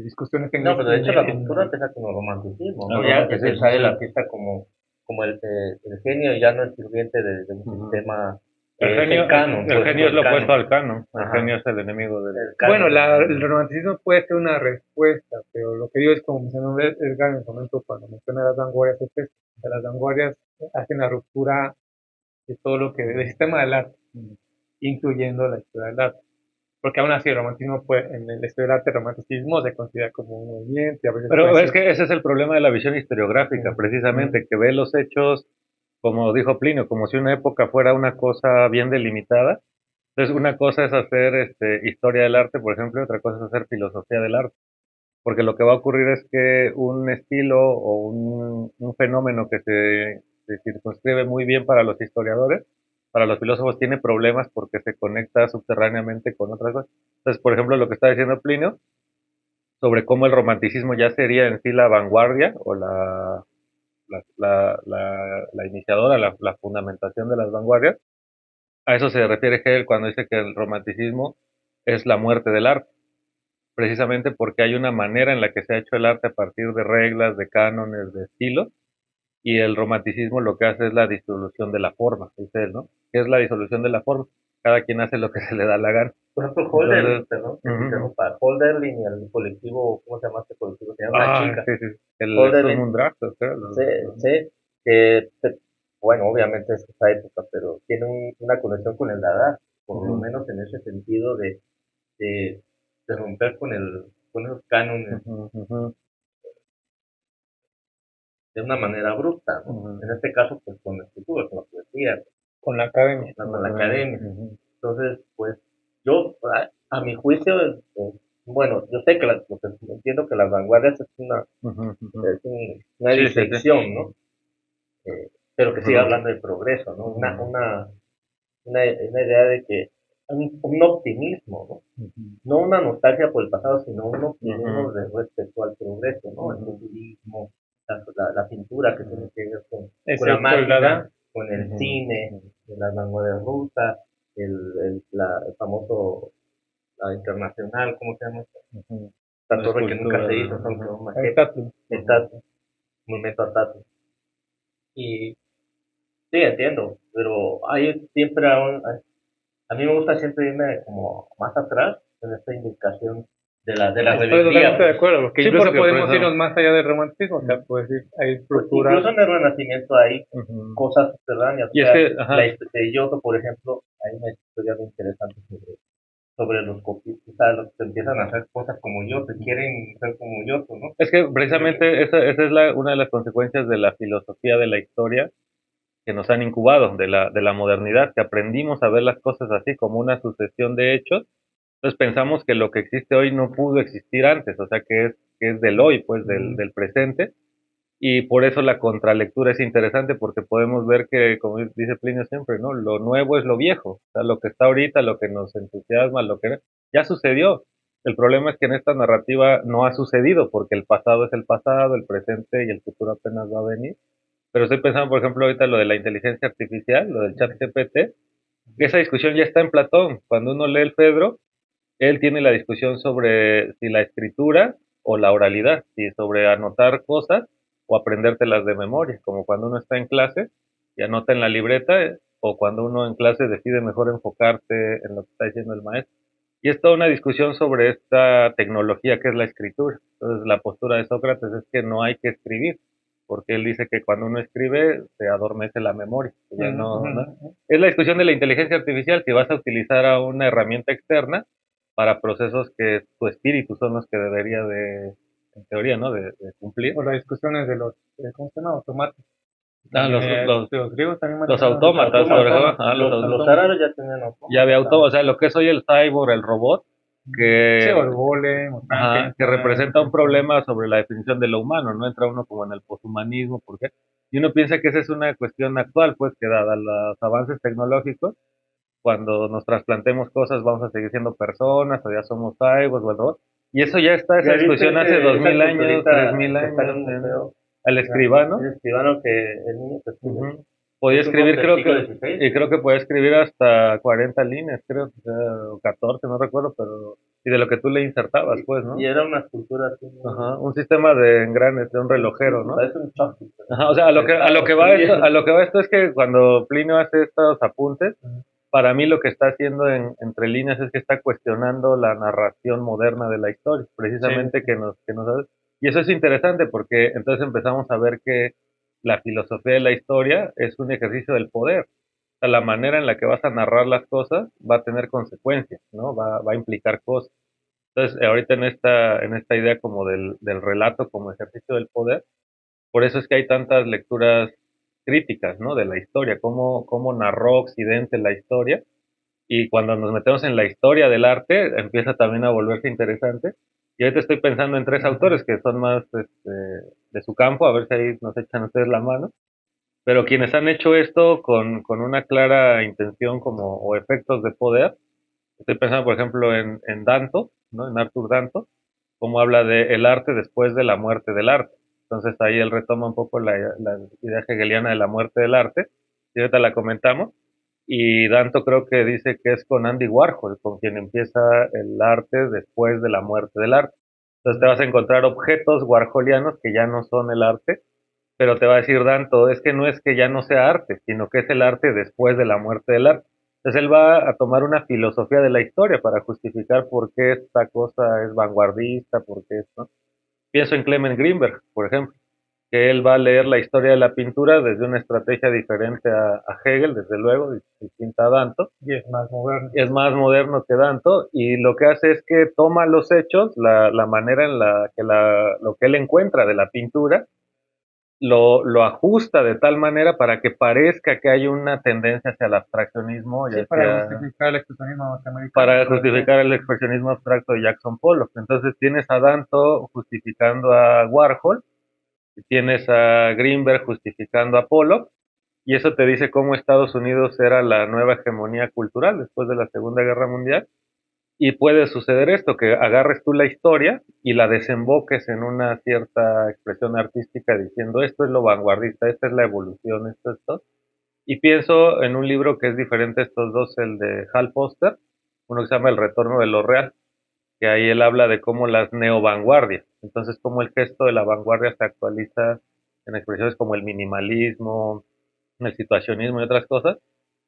discusiones en No, pero de hecho la cultura empieza con el romanticismo, ¿no? Ya que se sale el artista como el genio, ya no es sirviente de un sistema el canon. El genio es lo opuesto al canon. El Ajá. genio es el enemigo del canon. Bueno, el romanticismo puede ser una respuesta, pero lo que digo es como mencionó Edgar en el momento cuando menciona las vanguardias, es que las vanguardias hacen la ruptura de todo lo que del sistema del arte, incluyendo la historia del arte. Porque aún así el romanticismo en el historia del arte, el romanticismo se considera como un movimiento. Pero es que ese es el problema de la visión historiográfica, precisamente, que ve los hechos, como dijo Plinio, como si una época fuera una cosa bien delimitada, Entonces, una cosa es hacer historia del arte, por ejemplo, y otra cosa es hacer filosofía del arte. Porque lo que va a ocurrir es que un estilo o un fenómeno que se circunscribe muy bien para los historiadores, para los filósofos tiene problemas porque se conecta subterráneamente con otras cosas. Entonces, por ejemplo, lo que está diciendo Plinio sobre cómo el romanticismo ya sería en sí la vanguardia o la iniciadora, la fundamentación de las vanguardias. A eso se refiere Hegel cuando dice que el romanticismo es la muerte del arte, precisamente porque hay una manera en la que se ha hecho el arte a partir de reglas, de cánones, de estilos, y el romanticismo lo que hace es la disolución de la forma, dice él, ¿no? ¿Qué es la disolución de la forma? Cada quien hace lo que se le da la gana. Por ejemplo, Holder, Entonces, perdón, que te ujú. interrumpa, Holderlin y el colectivo, ¿cómo se llama este colectivo? Se llama La Chica. Sí, sí, el Holderlin, Sturmundracht, creo. sé que, bueno, obviamente es esa época, pero tiene una conexión con el Dada, por lo Ujú, menos en ese sentido de, de romper con esos cánones ujú, ujú, de una manera brusca, ¿no? ujú, En este caso, pues con la escritura, con la poesía, con la academia. con la academia. ujú, Entonces, pues yo, a mi juicio, bueno, yo sé que lo que entiendo que las vanguardias ujú, ujú. es una Sí, sí, sí. disección, ¿no? Pero que siga Ujú, hablando de progreso, ¿no? ujú, Una idea de que un optimismo, ¿no? ujú, No una nostalgia por el pasado, sino un optimismo ujú, de respecto al progreso, ¿no? El ujú, futurismo, la pintura que tiene ujú. que ver con la Excepto el máquina, Dada. con el Ujú, cine, ujú, de las vanguardias rusas, el famoso, la internacional, ¿cómo se llama? ujú. La La torre que nunca escultura. se hizo, son Ujú, como El maquetas, Tatu. ujú, está movimiento a Tatu. Y sí, entiendo, pero hay siempre a mí me gusta siempre irme como más atrás en esta indicación de la Estoy rebeldía, totalmente de pues. acuerdo, porque Sí, incluso porque por podemos eso. irnos más allá del romanticismo, o sea, Ujú, pues decir, hay Pues estructuras. incluso en el Renacimiento hay ujú. cosas subterráneas, o Y es sea, que, ajá, de Giotto, por ejemplo, hay una historia muy interesante sobre los copistas, o sea, los que empiezan a hacer cosas como Giotto, quieren ser como Giotto, ¿no? es que precisamente esa es una de las consecuencias de la filosofía de la historia que nos han incubado, de la modernidad, que aprendimos a ver las cosas así como una sucesión de hechos. Entonces pensamos que lo que existe hoy no pudo existir antes, o sea, que es del hoy, pues del presente, y por eso la contralectura es interesante porque podemos ver que, como dice Plinio siempre, ¿no? Lo nuevo es lo viejo, o sea, lo que está ahorita, lo que nos entusiasma, lo que ya sucedió. El problema es que en esta narrativa no ha sucedido porque el pasado es el pasado, el presente y el futuro apenas va a venir. Pero estoy pensando, por ejemplo, ahorita lo de la inteligencia artificial, lo del chat GPT, que esa discusión ya está en Platón. Cuando uno lee el Fedro, él tiene la discusión sobre si la escritura o la oralidad, si sobre anotar cosas o aprendértelas de memoria, como cuando uno está en clase y anota en la libreta, o cuando uno en clase decide mejor enfocarse en lo que está diciendo el maestro. Y es toda una discusión sobre esta tecnología que es la escritura. Entonces, la postura de Sócrates es que no hay que escribir, porque él dice que cuando uno escribe se adormece la memoria. Ya Ujú, no, no. ujú. Es la discusión de la inteligencia artificial, si vas a utilizar a una herramienta externa para procesos que tu espíritu son los que debería en teoría, ¿no? De cumplir. O las discusiones de los, ¿cómo se llama? Automáticos. Ah, También los griegos también los manejaban los autómatas, por autómatas. ejemplo, Autómatas, los los autómatas. árabes ya tenían Ya había autómatas autómatas, también. o sea, lo que es hoy el cyborg, el robot, Sí, o que el golem, o ajá, que Frankenstein. representa un problema sobre la definición de lo humano, ¿no? Entra uno como en el poshumanismo, ¿por qué? Y uno piensa que esa es una cuestión actual, pues que dada los avances tecnológicos, cuando nos trasplantemos cosas vamos a seguir siendo personas, o ya somos cyborgs o el robot. Y eso ya está, esa ¿Ya viste discusión hace dos esa mil años, tres culturita mil que está en años, un museo? al escribano. El escribano que el niño que escribe. Ujú. Podía Es un hombre escribir, del creo siglo que, XVI. y creo que podía escribir hasta 40 líneas, creo, o 14, no recuerdo, pero, y de lo que tú le insertabas, pues, Y ¿no? era una escultura así muy... Ajá, un sistema de engranes, de un relojero, Sí, ¿no? parece un choque. Ajá, o sea, a Está lo que va esto, a escribiendo. lo que va esto es que cuando Plinio hace estos apuntes, para mí lo que está haciendo entre líneas es que está cuestionando la narración moderna de la historia, Sí, precisamente que nos hace. Y eso es interesante porque entonces empezamos a ver que la filosofía de la historia es un ejercicio del poder. O sea, la manera en la que vas a narrar las cosas va a tener consecuencias, ¿no? Va a implicar cosas. Entonces, ahorita en esta idea como del relato como ejercicio del poder, por eso es que hay tantas lecturas críticas, ¿no? De la historia, cómo narró Occidente la historia, Y cuando nos metemos en la historia del arte, empieza también a volverse interesante. Y ahorita estoy pensando en 3 autores que son más de su campo, a ver si ahí nos echan ustedes la mano. Pero quienes han hecho esto con una clara intención como, o efectos de poder, estoy pensando, por ejemplo, en Danto, ¿no? En Arthur Danto, cómo habla de el arte después de la muerte del arte. Entonces ahí él retoma un poco la idea hegeliana de la muerte del arte, y ahorita la comentamos. Y Danto creo que dice que es con Andy Warhol, con quien empieza el arte después de la muerte del arte. Entonces te vas a encontrar objetos warholianos que ya no son el arte, pero te va a decir Danto, es que no es que ya no sea arte, sino que es el arte después de la muerte del arte. Entonces él va a tomar una filosofía de la historia para justificar por qué esta cosa es vanguardista, por qué esto. Pienso en Clement Greenberg, por ejemplo, que él va a leer la historia de la pintura desde una estrategia diferente a Hegel, desde luego, distinta a Danto. Y es más moderno. Es más moderno que Danto, y lo que hace es que toma los hechos, la manera en la que lo que él encuentra de la pintura, lo ajusta de tal manera para que parezca que hay una tendencia hacia el abstraccionismo, Sí, para justificar el expresionismo norteamericano. para justificar el expresionismo abstracto de Jackson Pollock. Entonces tienes a Danto justificando a Warhol, y tienes a Greenberg justificando a Pollock, y eso te dice cómo Estados Unidos era la nueva hegemonía cultural después de la Segunda Guerra Mundial. Y puede suceder esto, que agarres tú la historia y la desemboques en una cierta expresión artística diciendo esto es lo vanguardista, esta es la evolución, esto. Y pienso en un libro que es diferente a estos dos, el de Hal Foster, uno que se llama El retorno de lo real, que ahí él habla de cómo las neovanguardias, entonces cómo el gesto de la vanguardia se actualiza en expresiones como el minimalismo, el situacionismo y otras cosas,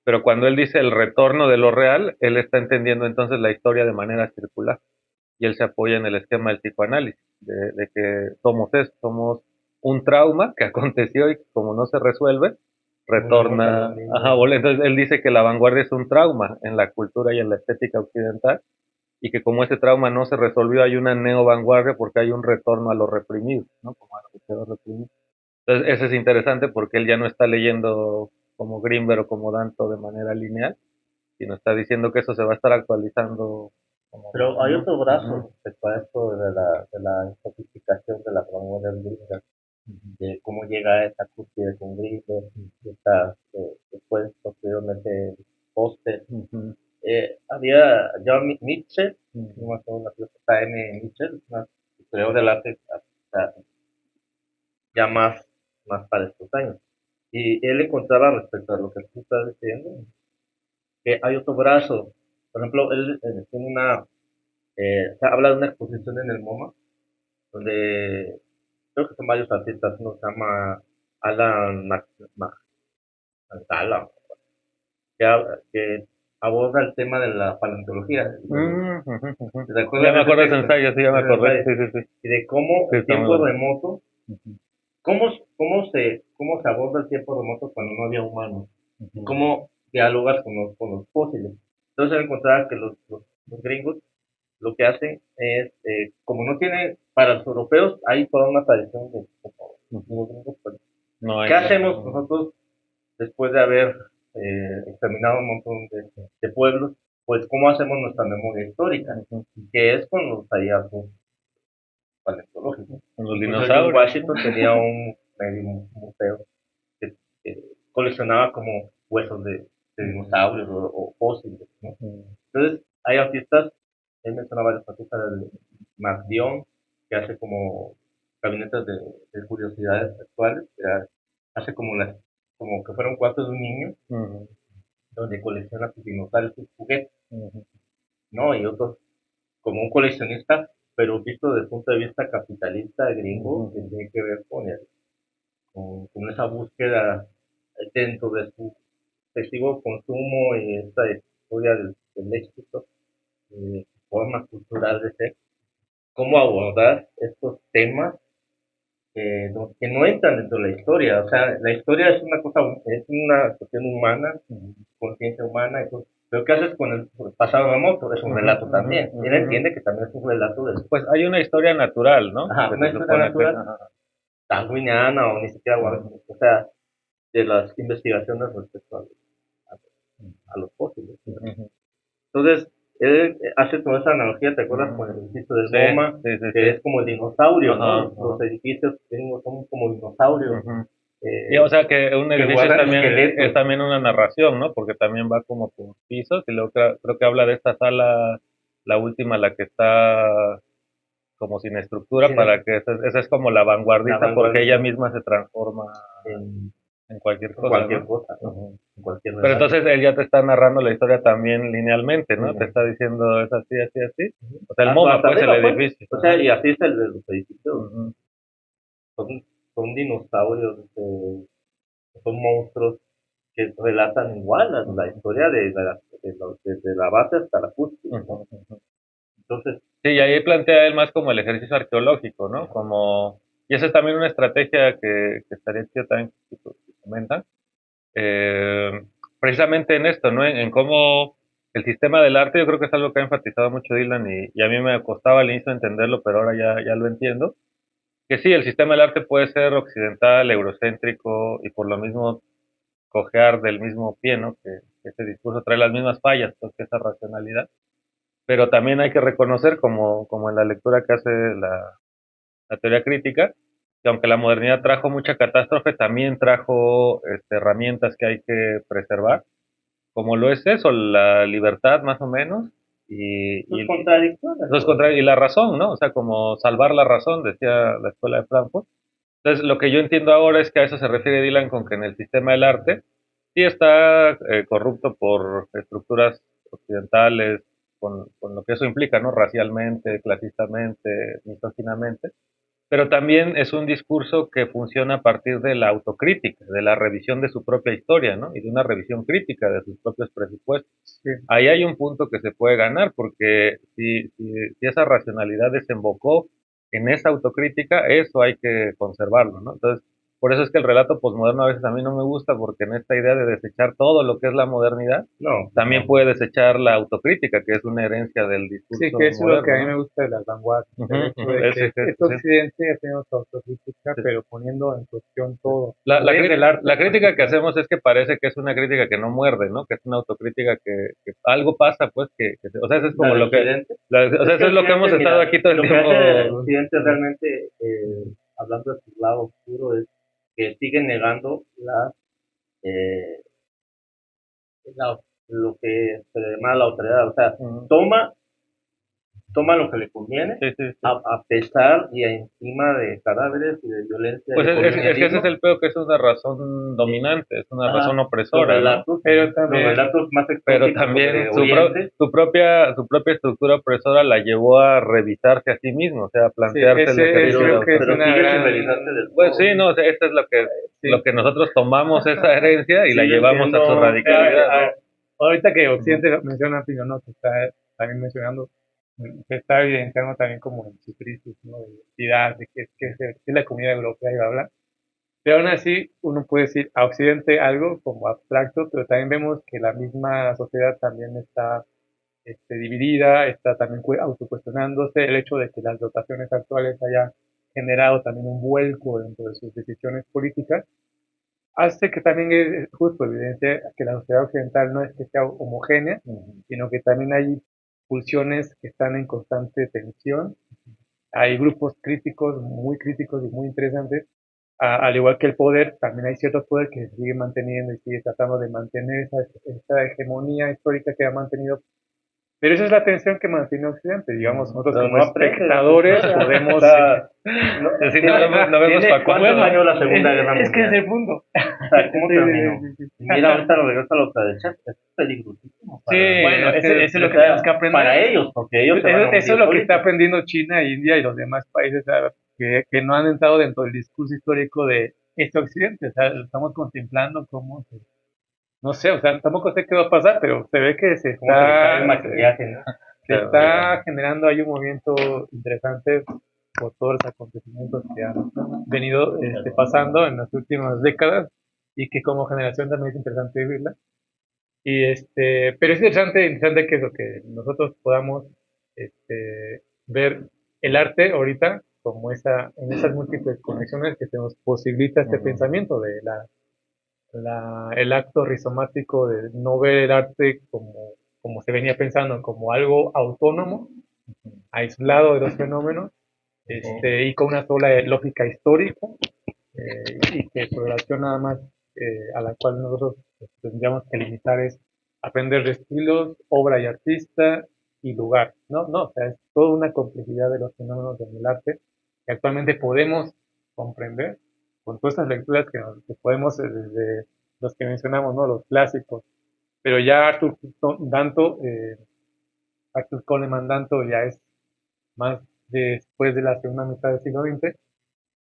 pero cuando él dice el retorno de lo real, él está entendiendo entonces la historia de manera circular, y él se apoya en el esquema del psicoanálisis, de que somos esto, somos un trauma que aconteció y como no se resuelve, retorna. Ajá, entonces él dice que la vanguardia es un trauma en la cultura y en la estética occidental, y que como ese trauma no se resolvió, hay una neo-vanguardia porque hay un retorno a lo reprimido, ¿no? Como a lo que quedó reprimido. Entonces, eso es interesante porque él ya no está leyendo como Greenberg o como Danto de manera lineal, sino está diciendo que eso se va a estar actualizando. Pero hay otro brazo respecto a esto de la sofisticación de la vanguardia de Greenberg, de cómo llega a esa cúspide con Greenberg, después posteriormente Foster. Había John Mitchell, no me acuerdo la filósofa M. Mitchell, una historiador del arte hasta ya más para estos años. Y él encontraba respecto a lo que tú estás diciendo, que hay otro brazo. Por ejemplo, él tiene habla de una exposición en el MoMA, donde creo que son varios artistas, uno se llama Alan Mancala, que aborda el tema de la paleontología. Ya me acuerdo de ese ensayo, sí, ya me acordé. Sí. Y de cómo el tiempo remoto, cómo se aborda el tiempo remoto cuando no había humanos, cómo dialogas con los fósiles. Entonces encontraba que los gringos lo que hacen es, como no tiene, para los europeos hay toda una tradición de los gringos, pues, ¿qué hacemos nosotros después de haber exterminado un montón de pueblos? Pues cómo hacemos nuestra memoria histórica, que es con los hallazgos paleontológicos. Los dinosaurios. Washington tenía un museo que coleccionaba como huesos de dinosaurios o fósiles, ¿no? Entonces, hay artistas, él menciona varios artistas, el Mark Dion, que hace como gabinetes de curiosidades actuales, que hace como que fueron cuartos de un niño, donde colecciona sus dinosaurios, sus juguetes, ¿no? Y otros, como un coleccionista, pero visto desde el punto de vista capitalista gringo, que tiene que ver con esa búsqueda dentro de su excesivo consumo y esta historia del éxito, forma cultural de ser, cómo abordar estos temas que no entran dentro de la historia. O sea, la historia es una cosa, es una cuestión humana, conciencia humana, pero ¿qué haces con el pasado remoto? Es un relato también. Él entiende que también es un relato del... Pues hay una historia natural, ¿no? Ajá, una historia natural, darwiniana o ni siquiera, o sea, de las investigaciones respecto a los fósiles. Entonces, él hace toda esa analogía, ¿te acuerdas? Con el edificio del Sí, MoMA, sí, sí, que sí. es como el dinosaurio, Ajá, ¿no? ajá. Los edificios gringos son como dinosaurios. Ujú. Y o sea que un que edificio guardan esqueletos. es también una narración, ¿no? Porque también va como por pisos y luego creo que habla de esta sala, la última, la que está como sin estructura, Sin para que esa es como la vanguardista, porque ella vanguardista misma se transforma en en cualquier cosa, cualquier ¿no? cosa, ¿no? Ujú. En cualquier Pero relato. entonces él ya te está narrando la historia también linealmente, ¿no? Sí. Te está diciendo es así, así, así. O sea, el Hasta, MoMA, hasta pues, el arriba, pues. edificio. O sea, Ajá. y así es el de los edificios. Ujú. Son, son dinosaurios, son monstruos que relatan igual la historia desde la base hasta la cúspide, ¿no? Ujú, ujú. Entonces, Sí, y ahí plantea él más como el ejercicio arqueológico, ¿no? Como, y esa es también una estrategia que estaría chido también que comentan, eh, precisamente en esto, ¿no? En cómo el sistema del arte, yo creo que es algo que ha enfatizado mucho Dylan y a mí me costaba al inicio entenderlo, pero ahora ya lo entiendo, que sí, el sistema del arte puede ser occidental, eurocéntrico y por lo mismo cojear del mismo pie, ¿no? Que ese discurso trae las mismas fallas, pues que esa racionalidad, pero también hay que reconocer, como en la lectura que hace la teoría crítica, que aunque la modernidad trajo mucha catástrofe, también trajo herramientas que hay que preservar, como lo es eso, la libertad más o menos, es contradictorio. y la razón, ¿no? O sea, como salvar la razón, decía la escuela de Frankfurt. Entonces, lo que yo entiendo ahora es que a eso se refiere Dylan con que en el sistema del arte sí está corrupto por estructuras occidentales, con lo que eso implica, ¿no? Racialmente, clasistamente, misóginamente, pero también es un discurso que funciona a partir de la autocrítica, de la revisión de su propia historia, ¿no? Y de una revisión crítica de sus propios presupuestos. Sí. Ahí hay un punto que se puede ganar, porque si esa racionalidad desembocó en esa autocrítica, eso hay que conservarlo, ¿no? Entonces, por eso es que el relato posmoderno a veces a mí no me gusta, porque en esta idea de desechar todo lo que es la modernidad, No, también no. puede desechar la autocrítica, que es una herencia del discurso Sí, que eso es lo que a mí moderno, me gusta de las vanguardias, ¿no? el Ujú, hecho ujú, de que ese, este sí. occidente haciendo su autocrítica, Sí. pero poniendo en cuestión todo. La Desde el arte la crítica que particular. hacemos es que parece que es una crítica que no muerde, ¿no? Que es una autocrítica que algo pasa, pues, o sea, eso es como La del lo que, occidente. o sea, eso es lo que hemos estado aquí todo el Lo que hace el tiempo. occidente realmente, hablando de su lado oscuro, es que sigue negando eh, lo que se le llama la autoridad. O sea, Ujú. toma lo que le conviene, Sí, sí, sí. a pesar y encima de cadáveres y de violencia y Pues de es que ese es colonialismo. el peor, que es una razón dominante, es una Ajá, razón los opresora, ¿no? relatos, Pero los también, relatos más Pero exóticos también sobre Oriente. su propia estructura opresora la llevó a revisarse a sí mismo, o sea, a sí, plantearse el ese ejercicio de creo que es autonomía. Pero una sigue sin gran, realizarse del Pues todo. sí, no, o sea, esto es sí, lo que nosotros tomamos esa herencia y la Sigue llevamos a su siendo, radicalidad, ¿no? ahorita que Ujú. Occidente menciona no que está también mencionando, se está evidenciando también como en su crisis, ¿no? De identidad, de que es la comunidad europea y bla, bla. Pero aún así, uno puede decir a Occidente algo como abstracto, pero también vemos que la misma sociedad también está dividida, está también autocuestionándose, el hecho de que las dotaciones actuales hayan generado también un vuelco dentro de sus decisiones políticas, hace que también es justo evidencia que la sociedad occidental no es que sea homogénea, Ujú. sino que también hay pulsiones que están en constante tensión, hay grupos críticos y muy interesantes, al igual que el poder, también hay ciertos poderes que se siguen manteniendo y sigue tratando de mantener esa hegemonía histórica que ha mantenido, pero esa es la tensión que mantiene Occidente, digamos, nosotros pero como no aprende. espectadores O podemos... sea, Sí, no vemos tiene, ¿cuántos Bueno, años la Segunda Guerra es que es Mundial? el punto. O sea, ¿cómo Sí, terminó? sí, sí, sí. Y mira, ahorita lo regresa a la ultraderecha, es peligrosísimo sí, Bueno, es que eso es lo o que sea, tenemos que aprender. para ellos, porque ellos se van a Eso es hundir lo que está solitos. aprendiendo China, India y los demás países que no han entrado dentro del discurso histórico de este occidente. O sea, lo estamos contemplando como, no sé, o sea, tampoco sé qué va a pasar, pero se ve que Cómo se le cae el maquillaje, ¿no? se está generando ahí un movimiento interesante por todos los acontecimientos que han venido pasando en las últimas décadas y que como generación también es interesante vivirla. Pero es interesante que eso, que nosotros podamos ver el arte ahorita como en esas múltiples conexiones que se nos posibilita este pensamiento de el acto rizomático de no ver el arte como como se venía pensando, como algo autónomo, aislado de los fenómenos, y con una sola lógica histórica, y que su relación nada más a la cual nosotros tendríamos que limitar es aprender de estilos, obra y artista y lugar. No, no, o sea, es toda una complejidad de los fenómenos del arte que actualmente podemos comprender con todas estas lecturas que podemos, desde los que mencionamos, ¿no? Los clásicos. Pero ya Arthur Coleman Danto ya es más después de la segunda mitad del siglo XX.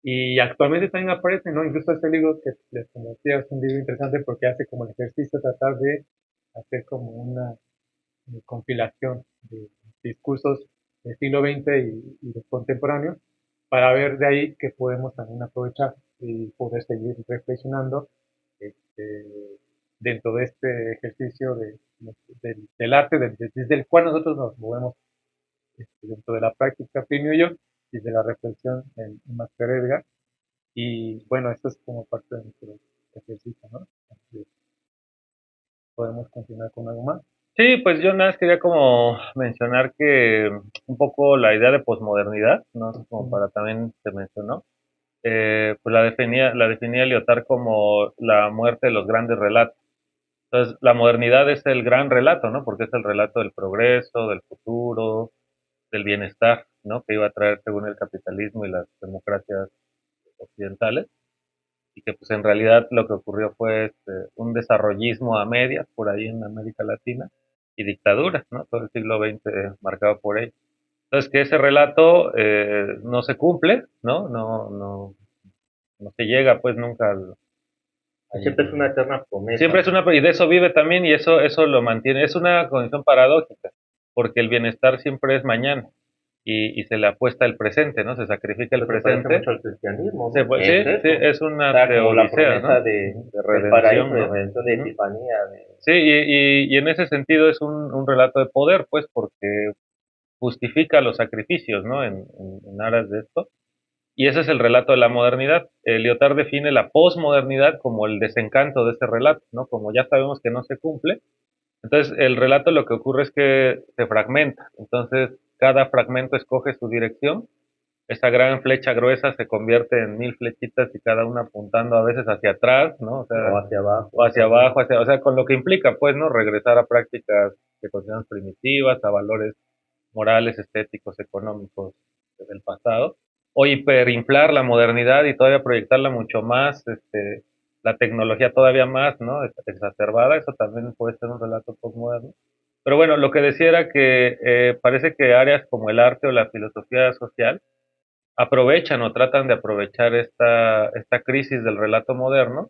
Y actualmente también aparece, ¿no? Incluso este libro que les decía es un libro interesante porque hace como el ejercicio de tratar de hacer como una compilación de discursos del siglo XX y de contemporáneos para ver de ahí que podemos también aprovechar y poder seguir reflexionando este, dentro de este ejercicio del arte, desde el cual nosotros nos movemos dentro de la práctica Plinio y yo, y de la reflexión en Master Edgar. Y bueno, esto es como parte de nuestro ejercicio, ¿no? Entonces, podemos continuar con algo más. Sí, pues yo nada más quería como mencionar que un poco la idea de posmodernidad, ¿no? Como para también se mencionó, pues la definía Lyotard como la muerte de los grandes relatos. Entonces, la modernidad es el gran relato, ¿no? Porque es el relato del progreso, del futuro, del bienestar, ¿no? Que iba a traer según el capitalismo y las democracias occidentales. Y que pues en realidad lo que ocurrió fue un desarrollismo a medias por ahí en América Latina y dictaduras, ¿no? Todo el siglo XX marcado por ello. Entonces que ese relato no se cumple, ¿no? No se llega pues nunca Siempre es una eterna promesa. Siempre es una, y de eso vive también y eso lo mantiene. Es una condición paradójica, porque el bienestar siempre es mañana y se le apuesta el presente, ¿no? Se sacrifica el Pues se parece presente. mucho al cristianismo, Sí, ¿no? Es sí, eso. es una O sea, como la teodicea, promesa ¿no? de De paraíso, redención, de ¿no? redención, de Ujú. epifanía. Sí, y en ese sentido es un relato de poder, pues, porque justifica los sacrificios, ¿no? En aras de esto. Y ese es el relato de la modernidad. Lyotard define la posmodernidad como el desencanto de ese relato, ¿no? Como ya sabemos que no se cumple, entonces el relato lo que ocurre es que se fragmenta. Entonces cada fragmento escoge su dirección. Esa gran flecha gruesa se convierte en 1000 flechitas y cada una apuntando a veces hacia atrás, ¿no? O sea, O hacia abajo. o hacia abajo, o sea, con lo que implica, pues, ¿no? Regresar a prácticas que consideramos primitivas, a valores morales, estéticos, económicos del pasado, o hiperinflar la modernidad y todavía proyectarla mucho más, la tecnología todavía más, ¿no? Exacerbada, eso también puede ser un relato postmoderno. Pero bueno, lo que decía era que parece que áreas como el arte o la filosofía social aprovechan o tratan de aprovechar esta crisis del relato moderno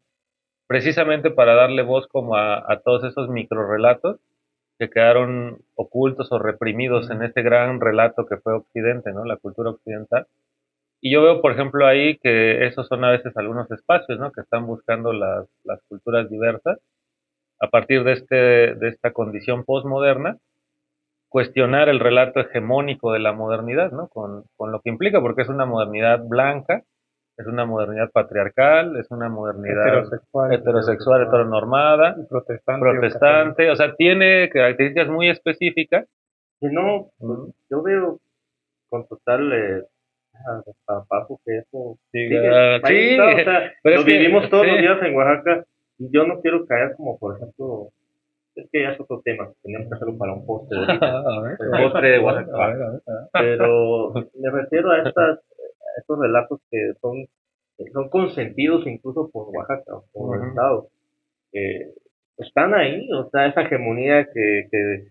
precisamente para darle voz como a todos esos microrelatos que quedaron ocultos o reprimidos en este gran relato que fue Occidente, ¿no? La cultura occidental. Y yo veo, por ejemplo, ahí que esos son a veces algunos espacios, ¿no? Que están buscando las culturas diversas a partir de esta condición postmoderna, cuestionar el relato hegemónico de la modernidad, ¿no? Con lo que implica, porque es una modernidad blanca, es una modernidad patriarcal, es una modernidad heterosexual, heteronormada, protestante, o sea, tiene características muy específicas. Si no, pues, yo veo con total desparpajo que eso sigue ahí Sí, está, o sea, pero lo es que, vivimos todos los sí. días en Oaxaca y yo no quiero caer como, por ejemplo, es que ya es otro tema, tenemos que hacerlo para un postre ahorita, el postre de Oaxaca, pero me refiero a estos relatos que son consentidos incluso por Oaxaca, por el Estado, que están ahí, o sea, esa hegemonía que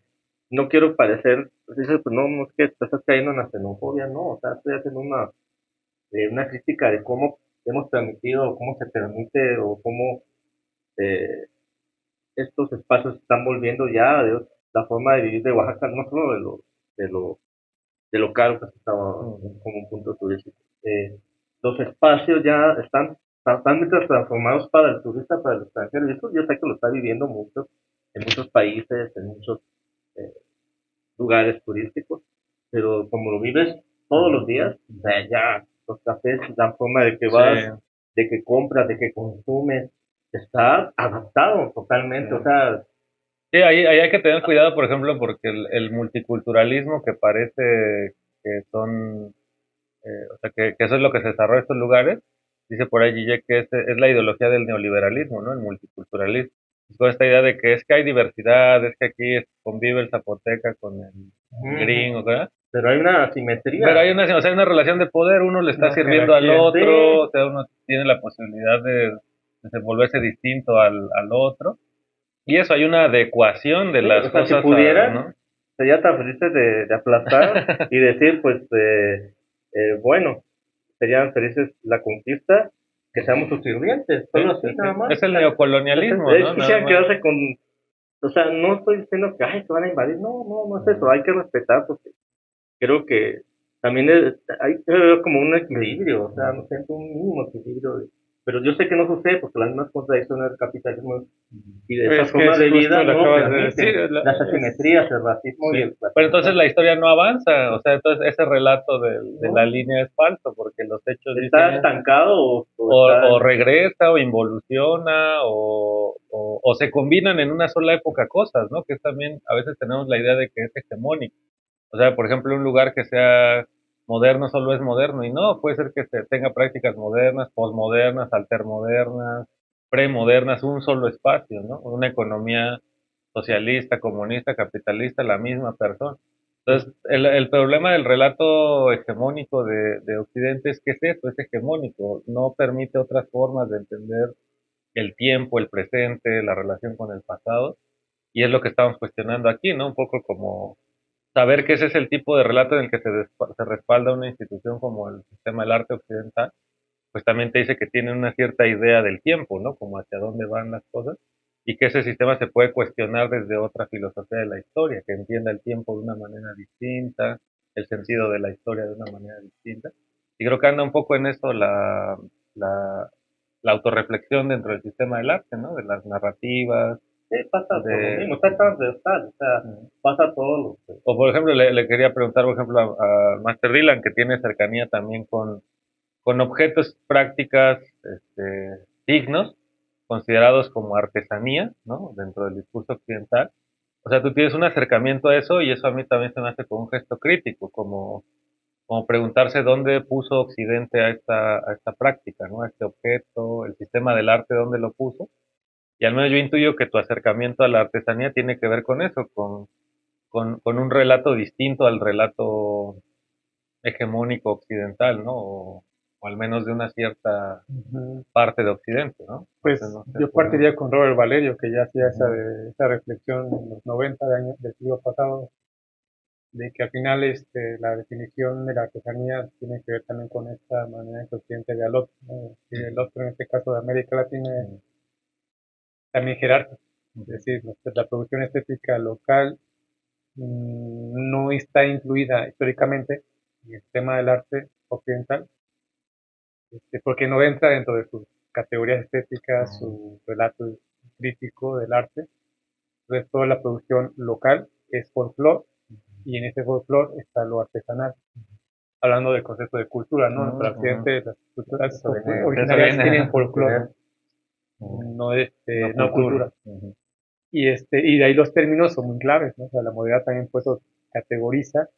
no quiero parecer, dices, pues no, no es que te estás cayendo en la xenofobia, no, o sea, estoy haciendo una crítica de cómo hemos permitido, o cómo se permite, o cómo eh, estos espacios se están volviendo ya de la forma de vivir de Oaxaca, no solo de lo, de lo caro que estaba como un punto turístico. Los espacios ya están totalmente transformados para el turista, para el extranjero, y eso yo sé que lo está viviendo mucho en muchos países, en muchos eh, lugares turísticos, pero como lo vives todos los días, o sea, ya los cafés, la forma de que vas, Sí. de que compras, de que consumes, está adaptado totalmente, o sea, Sí, ahí hay que tener cuidado, por ejemplo, porque el multiculturalismo que parece que son, o sea, que eso es lo que se desarrolla en estos lugares, dice por ahí Gille que es la ideología del neoliberalismo, ¿no? El multiculturalismo. Es con esta idea de que es que hay diversidad, es que aquí convive el zapoteca con el gringo, ¿verdad? Pero hay una asimetría. Pero o sea, hay una relación de poder, uno le está Una sirviendo al jerarquía. otro, Sí. o sea, uno tiene la posibilidad de desenvolverse distinto al otro. Y eso, hay una adecuación de Sí, las o sea, si cosas, pudieran, ¿no? sería tan feliz de aplastar y decir, pues, bueno, serían felices la conquista, que seamos sus sirvientes, solo Sí, así, sí, nada sí. más. Es el O sea, neocolonialismo, ellos ¿no? Nada quisieran más. quedarse con, o sea, no estoy diciendo que, ay, se van a invadir, no, no, no es eso, hay que respetar, porque creo que también hay que ver como un equilibrio, o sea, no sé, un mínimo equilibrio, pero yo sé que no sucede porque las mismas contradicciones del capitalismo y de esa Es que forma es de justo vida lo no lo acabas de decir. permiten, las asimetrías, el racismo y Sí. el Pero entonces clasismo. la historia no avanza, o sea, entonces ese relato de la No, línea es falso, porque los hechos está dicen estancado o está o regresa o involuciona o se combinan en una sola época cosas, ¿no? Que también a veces tenemos la idea de que es hegemónico. O sea, por ejemplo, un lugar que sea moderno solo es moderno y no, puede ser que tenga prácticas modernas, posmodernas, altermodernas, premodernas, un solo espacio, ¿no? Una economía socialista, comunista, capitalista, la misma persona. Entonces, el problema del relato hegemónico de Occidente es que es eso, es hegemónico, no permite otras formas de entender el tiempo, el presente, la relación con el pasado, y es lo que estamos cuestionando aquí, ¿no? Un poco como saber que ese es el tipo de relato en el que se respalda una institución como el sistema del arte occidental, pues también te dice que tiene una cierta idea del tiempo, ¿no? Como hacia dónde van las cosas, y que ese sistema se puede cuestionar desde otra filosofía de la historia, que entienda el tiempo de una manera distinta, el sentido de la historia de una manera distinta. Y creo que anda un poco en eso la, la autorreflexión dentro del sistema del arte, ¿no? De las narrativas, sí, pasa por lo de... mismo, está transversal, o sea, pasa todo lo que... O por ejemplo, le quería preguntar, por ejemplo, a Master Dylan, que tiene cercanía también con objetos, prácticas, signos, considerados como artesanía, ¿no? Dentro del discurso occidental. O sea, tú tienes un acercamiento a eso y eso a mí también se me hace como un gesto crítico, como preguntarse dónde puso Occidente a esta práctica, ¿no? A este objeto, el sistema del arte, dónde lo puso. Y al menos yo intuyo que tu acercamiento a la artesanía tiene que ver con eso, con un relato distinto al relato hegemónico occidental, ¿no? O al menos de una cierta Ujú. parte de Occidente, ¿no? Pues Entonces, no sé, yo por ahí. partiría con Robert Valerio, que ya hacía Ujú, esa reflexión en los 90 de años del siglo pasado, de que al final la definición de la artesanía tiene que ver también con esta manera en que Occidente ve al otro, ¿no? Y el otro, en este caso de América Latina, es también jerárquico. Es decir, la producción estética local no está incluida históricamente en el tema del arte occidental, porque no entra dentro de sus categorías estéticas, ujú, su relato crítico del arte. Entonces, toda la producción local es folclore y en ese folclore está lo artesanal. Hablando del concepto de cultura, ¿no? Para ujú. Occidente, las culturas Eso viene, Eso originarias tienen viene. folclore, viene, ¿no? Ujú. No, No no cultura. cultura. Ujú, Y de ahí los términos son muy claves, ¿no? O sea, la modernidad también pues categoriza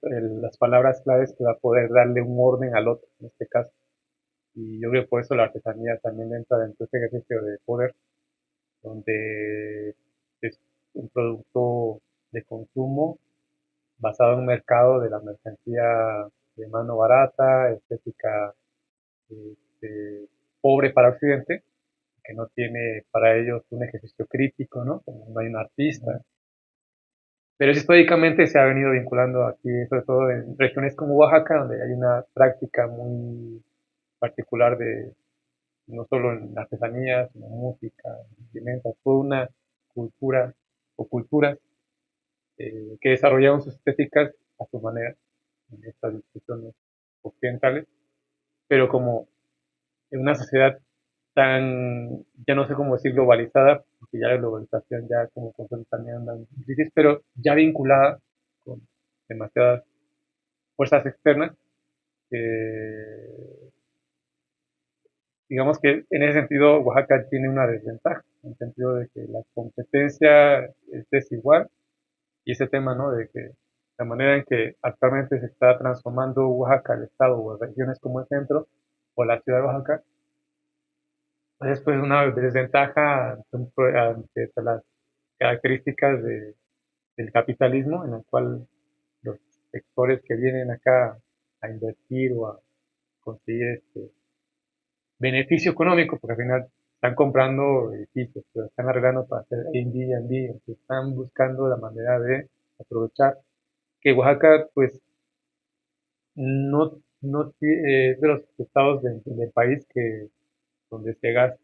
las palabras claves que va a poder darle un orden al otro, en este caso. Y yo creo que por eso la artesanía también entra dentro de este ejercicio de poder, donde es un producto de consumo basado en un mercado de la mercancía de mano barata, estética este, pobre para Occidente, que no tiene para ellos un ejercicio crítico, ¿no? Como no hay un artista. Pero eso históricamente se ha venido vinculando aquí, sobre todo en regiones como Oaxaca, donde hay una práctica muy particular de no solo en artesanía, sino música, vestimentas, toda una cultura o culturas que desarrollaron sus estéticas a su manera en estas discusiones occidentales, pero como en una sociedad tan, ya no sé cómo decir globalizada, porque ya la globalización ya como concepto también anda en crisis, pero ya vinculada con demasiadas fuerzas externas, digamos que en ese sentido Oaxaca tiene una desventaja, en el sentido de que la competencia es desigual y ese tema, ¿no? De que la manera en que actualmente se está transformando Oaxaca, el estado o regiones como el centro o la ciudad de Oaxaca, es pues una desventaja ante las características del capitalismo en el cual los sectores que vienen acá a invertir o a conseguir beneficio económico, porque al final están comprando edificios, pero están arreglando para hacer Airbnb, entonces están buscando la manera de aprovechar que Oaxaca, pues, es de los estados del país que donde se gasta,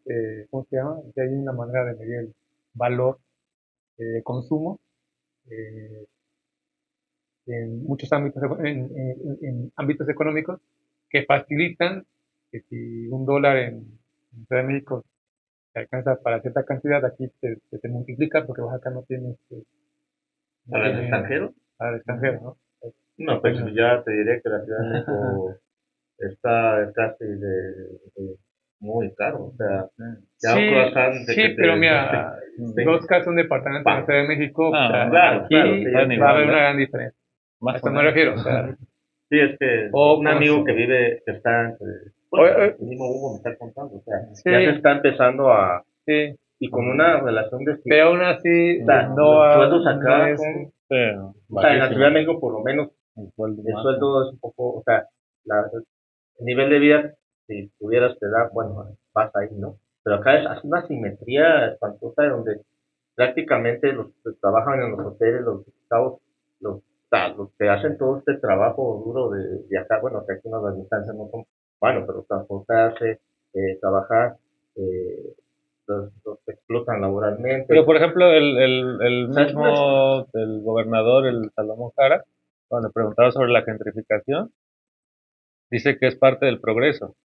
¿cómo se llama? Que hay una manera de medir el valor de consumo eh, en muchos ámbitos, en ámbitos económicos que facilitan que si un dólar en Ciudad de México te alcanza para cierta cantidad, aquí se multiplica porque Oaxaca no tiene, no ¿Para el tiene extranjero? para el extranjero, ¿no? No, pues ya te diré que la Ciudad de México está casi muy caro. O sea, ya un Sí, croissant de sí, que te... pero mira, dos casas, un departamento en la Ciudad de México, o sea, Claro, aquí claro, sí, va a haber una gran diferencia. A Más eso o me menos. refiero, o sea, Sí, es que o un como amigo si- que vive, que está, Oye, bueno, oye, el mismo Hugo me está contando, o sea, ya se sí, está empezando sí, y con una relación de, pero aún así o sea, no, los sueldos no acá es, son, Sí, o sea, en la bajísimo. Ciudad de México por lo menos El sueldo el máximo. sueldo es un poco, o sea, el nivel de vida, si pudieras te da, bueno, vas ahí, ¿no? Pero acá es una simetría espantosa donde prácticamente los que trabajan en los hoteles, los esclavos, los, o sea, los que hacen todo este trabajo duro de viajar, bueno, que aquí no las distancias no son, bueno, pero transportarse, trabajar, eh, los explotan laboralmente. Pero, por ejemplo, el O sea, es una, mismo el gobernador, el Salomón Jara, cuando preguntaba sobre la gentrificación, dice que es parte del progreso.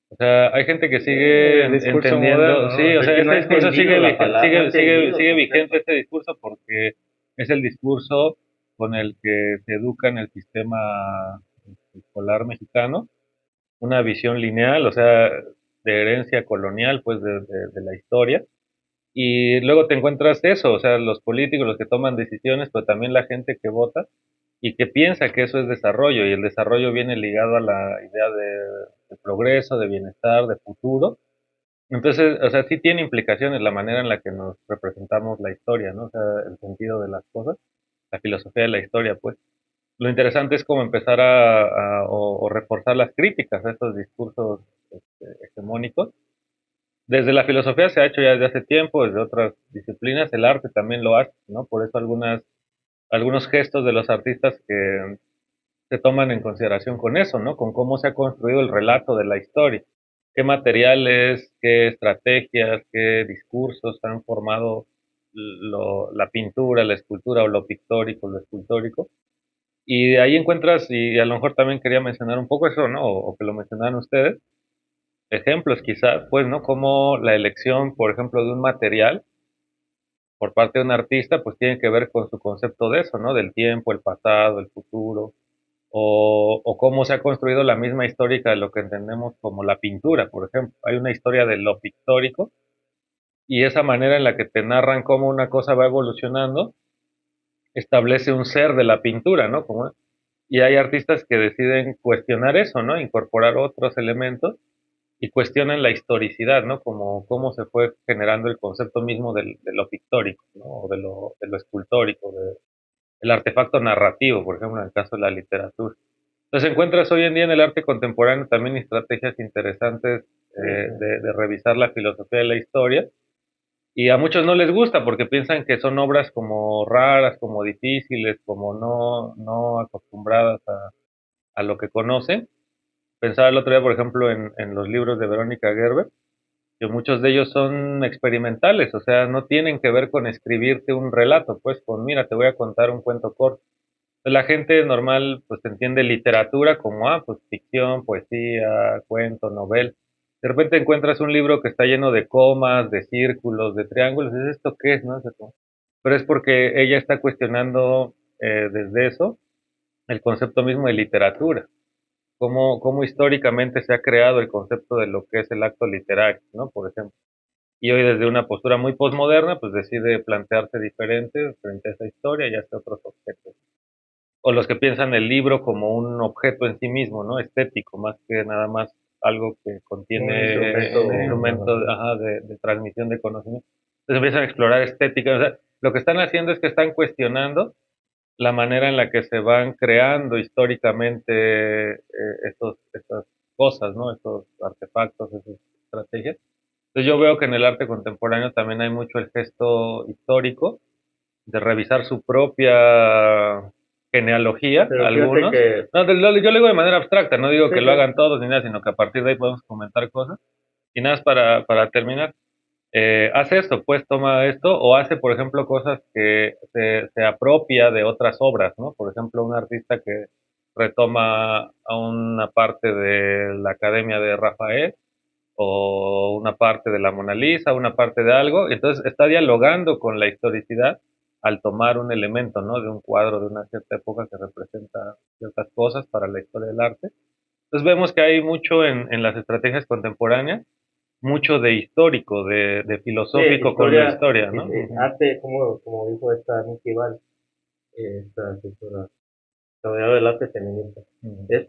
O sea, hay gente que sigue el discurso entendiendo, moderno, sí, ¿no? o es sea, que no ese ha discurso entendido la palabra, no ha entendido el sigue vigente concepto. este discurso porque es el discurso con el que se educa en el sistema escolar mexicano, una visión lineal, o sea, de herencia colonial, pues, de la historia. Y luego te encuentras eso, o sea, los políticos, los que toman decisiones, pero también la gente que vota y que piensa que eso es desarrollo, y el desarrollo viene ligado a la idea de progreso, de bienestar, de futuro. Entonces, o sea, sí tiene implicaciones la manera en la que nos representamos la historia, ¿no? O sea, el sentido de las cosas, la filosofía de la historia, pues. Lo interesante es cómo empezar o reforzar las críticas a estos discursos hegemónicos. Desde la filosofía se ha hecho ya desde hace tiempo, desde otras disciplinas, el arte también lo hace, ¿no? Por eso algunos gestos de los artistas que se toman en consideración con eso, ¿no? Con cómo se ha construido el relato de la historia, qué materiales, qué estrategias, qué discursos han formado la pintura, la escultura o lo pictórico, lo escultórico. Y de ahí encuentras, y a lo mejor también quería mencionar un poco eso, ¿no? O que lo mencionaran ustedes, ejemplos quizás, pues, ¿no? Como la elección, por ejemplo, de un material por parte de un artista, pues tiene que ver con su concepto de eso, ¿no? Del tiempo, el pasado, el futuro, o cómo se ha construido la misma histórica de lo que entendemos como la pintura, por ejemplo. Hay una historia de lo pictórico y esa manera en la que te narran cómo una cosa va evolucionando establece un ser de la pintura, ¿no? Y hay artistas que deciden cuestionar eso, ¿no? Incorporar otros elementos y cuestionan la historicidad, ¿no? Como cómo se fue generando el concepto mismo de lo pictórico, ¿no? O de lo escultórico, el artefacto narrativo, por ejemplo, en el caso de la literatura. Entonces encuentras hoy en día en el arte contemporáneo también estrategias interesantes de revisar la filosofía de la historia y a muchos no les gusta porque piensan que son obras como raras, como difíciles, como no acostumbradas a lo que conocen. Pensaba el otro día, por ejemplo, en los libros de Verónica Gerber, que muchos de ellos son experimentales, o sea, no tienen que ver con escribirte un relato, pues con, mira, te voy a contar un cuento corto. La gente normal pues entiende literatura como, pues ficción, poesía, cuento, novel. De repente encuentras un libro que está lleno de comas, de círculos, de triángulos, y dices, ¿esto qué es? ¿No? Pero es porque ella está cuestionando desde eso el concepto mismo de literatura, cómo históricamente se ha creado el concepto de lo que es el acto literario, ¿no? Por ejemplo. y hoy desde una postura muy posmoderna, pues decide plantearse diferente frente a esa historia y hacia otros objetos. O los que piensan el libro como un objeto en sí mismo, ¿no? Estético, más que nada más algo que contiene un instrumento de transmisión de conocimiento. Entonces empiezan a explorar estética. O sea, lo que están haciendo es que están cuestionando la manera en la que se van creando históricamente estas cosas, ¿no? Estos artefactos, esas estrategias. Entonces yo veo que en el arte contemporáneo también hay mucho el gesto histórico de revisar su propia genealogía, Pero algunos. fíjate que, No, yo lo digo de manera abstracta, no digo sí, que lo hagan todos ni nada, sino que a partir de ahí podemos comentar cosas. Y nada más para terminar, hace esto, pues toma esto, o hace, por ejemplo, cosas que se apropia de otras obras, ¿no? Por ejemplo, un artista que retoma a una parte de la Academia de Rafael, o una parte de la Mona Lisa, una parte de algo, y entonces está dialogando con la historicidad al tomar un elemento, ¿no? De un cuadro de una cierta época que representa ciertas cosas para la historia del arte. Entonces vemos que hay mucho en las estrategias contemporáneas, mucho de histórico, de sí, filosófico con la historia, historia, ¿no? arte, como dijo esta Nikki Val, esta escritora, la unidad del arte feminista, Ujú. es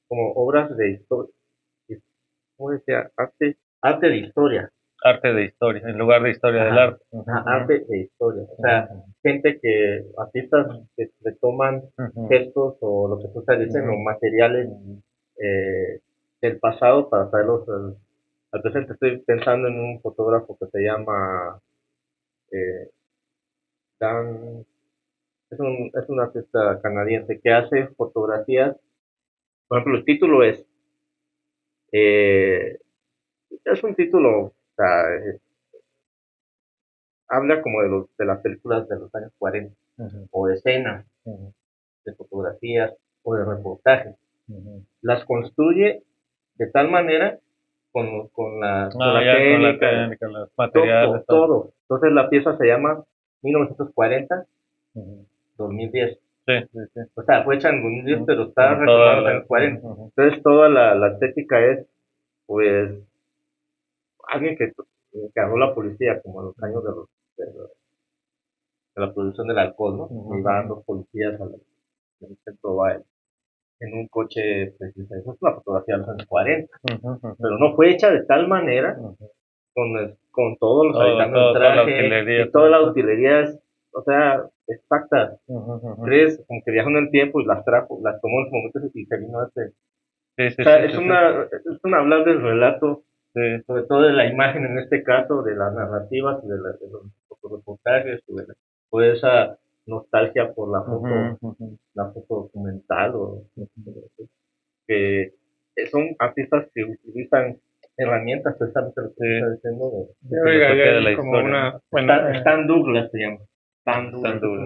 como obras de historia, ¿cómo decía? Arte de historia. Arte de historia, en lugar de historia del Ajá, arte. Ujú, arte de historia. O sea, gente artistas que retoman ujú, gestos o lo que tú estás diciendo, ujú, materiales ujú, del pasado para traerlos al presente. Estoy pensando en un fotógrafo que se llama eh, Dan, es un artista canadiense que hace fotografías. Por ejemplo, el título eh, es un título, o sea, habla como de las películas de los años 40 ujú, o de escenas ujú, de fotografías o de reportajes. ujú. Las construye de tal manera con Ah, la ya con la técnica, técnica, los materiales, todo. todo. Entonces la pieza se llama 1940-2010. Ujú. Sí, sí, sí. O sea, fue hecha en 2010, pero está Con toda retomada en los la... años 40. ujú, ujú. Entonces toda la estética es, pues, alguien que agarró la policía, como en los años de la producción del alcohol, ¿no? Ujú, Y van dos policías al centro Bael en un coche preciso. Eso es una fotografía de los años 40, ujú, ujú, pero no fue hecha de tal manera ujú. con todos los aditamentos del Toda la traje utilería, y toda la todo. utilería es, o sea, exacta. Ujú, ujú. Crees como que viajó en el tiempo y las trajo, las tomó en los momentos y se vino a este. Sí, O sí, sea, sí, sí, sí. es un hablar del relato, Sí. sobre todo de la imagen en este caso, de las narrativas, de los fotoreportajes, o de esa nostalgia por Ujú, ujú, la foto documental, ujú. que son artistas que utilizan herramientas, precisamente lo que tú estás Sí, diciendo, Yo filosofía agregaría de ahí la como historia, ¿no? una, bueno, Stan Douglas se llama. Stan Tan Douglas, duro.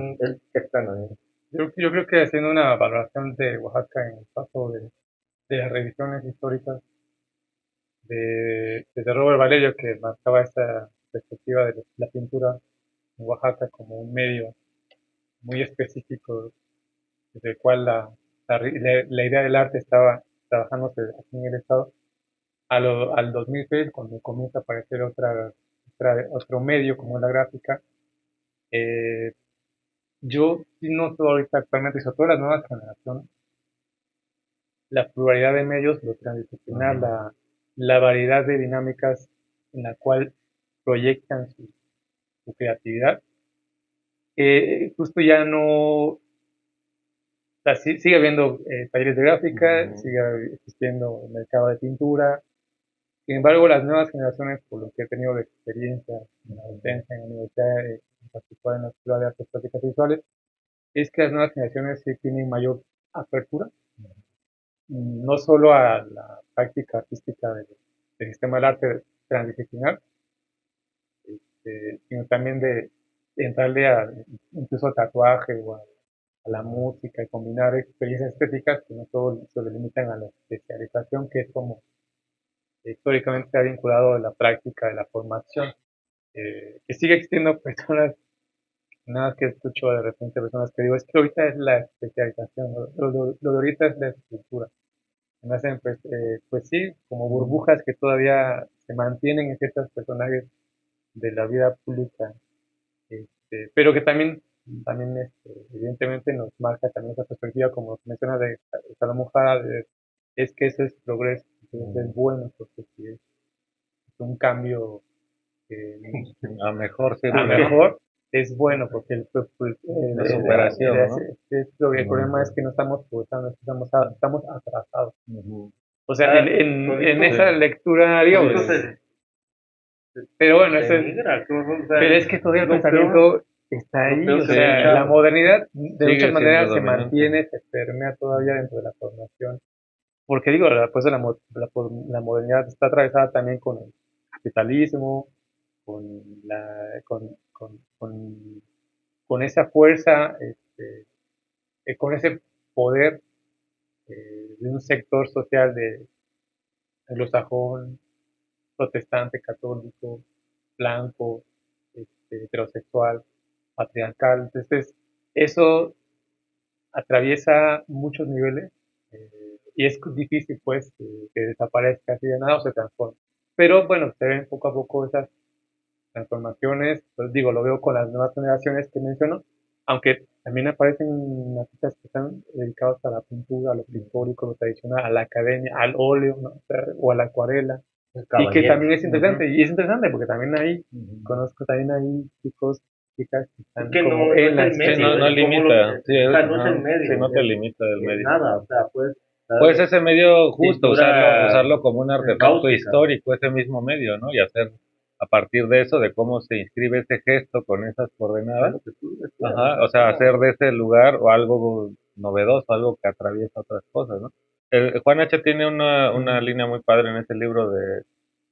es canadiense. yo creo que haciendo una valoración de Oaxaca en el paso de las revisiones históricas desde Robert Valerio, que marcaba esta perspectiva de la pintura en Oaxaca como un medio muy específico, desde el cual la idea del arte estaba trabajándose aquí en el Estado, al 2006, cuando comienza a aparecer otro medio como la gráfica. eh, yo sí noto ahorita actualmente, sobre todo las nuevas generaciones, la pluralidad de medios, lo transdisciplinar, la variedad de dinámicas en la cual proyectan su creatividad. Justo ya no, o sea, sigue habiendo talleres de gráfica, Ujú, sigue existiendo mercado de pintura. Sin embargo, las nuevas generaciones, por lo que he tenido de experiencia en la docencia, en la universidad, en particular en la Escuela de Artes Plásticas y Visuales, es que las nuevas generaciones sí tienen mayor apertura, no solo a la práctica artística del sistema del arte transdisciplinar, sino también de entrarle incluso al tatuaje o a la música y combinar experiencias estéticas que no solo se limitan a la especialización, que es como históricamente se ha vinculado a la práctica de la formación. Que sigue existiendo personas, nada que escucho de repente personas que digo, es que ahorita es la especialización, lo de ahorita es la estructura. Me hacen, pues sí, como burbujas que todavía se mantienen en ciertos personajes de la vida pública, pero que también evidentemente nos marca también esa perspectiva, como menciona de Salomón Jara, es que eso es progreso, entonces es bueno, porque sí es un cambio A mejor, sí, a mejor, es bueno, porque la superación, ¿no? el problema es que no estamos progresando, estamos atrasados. Ujú. O sea, en esa lectura, digamos, pero bueno, eso es, pero es que todavía el pensamiento está ahí, o sea, la modernidad de Sigue muchas maneras siendo se dominante. mantiene, se permea todavía dentro de la formación, porque digo, pues la modernidad está atravesada también con el capitalismo, con con esa fuerza, con ese poder de un sector social de anglosajón, protestante, católico, blanco, heterosexual, patriarcal. Entonces, eso atraviesa muchos niveles y es difícil, pues, que desaparezca así de nada o se transforme. Pero bueno, se ven poco a poco esas transformaciones. Pues digo, lo veo con las nuevas generaciones que menciono, aunque también aparecen artistas que están dedicados a la pintura, a lo pictórico, lo tradicional, a la academia, al óleo, ¿no? O a la acuarela. Y que también es interesante, y es interesante porque también hay, conozco también hay chicos, chicas que están que como no, en no es las... el medio, no es como limita. Sí, o sea, no es el medio, sí, no te es- limita del es medio. nada, o sea, Pues ese medio justo, pintura usarlo como un artefacto cáustica. histórico, ese mismo medio, ¿no? Y hacer a partir de eso, de cómo se inscribe ese gesto con esas coordenadas, ajá, o sea, hacer de ese lugar o algo novedoso, algo que atraviesa otras cosas, ¿no? Juan H. tiene una línea muy padre en ese libro de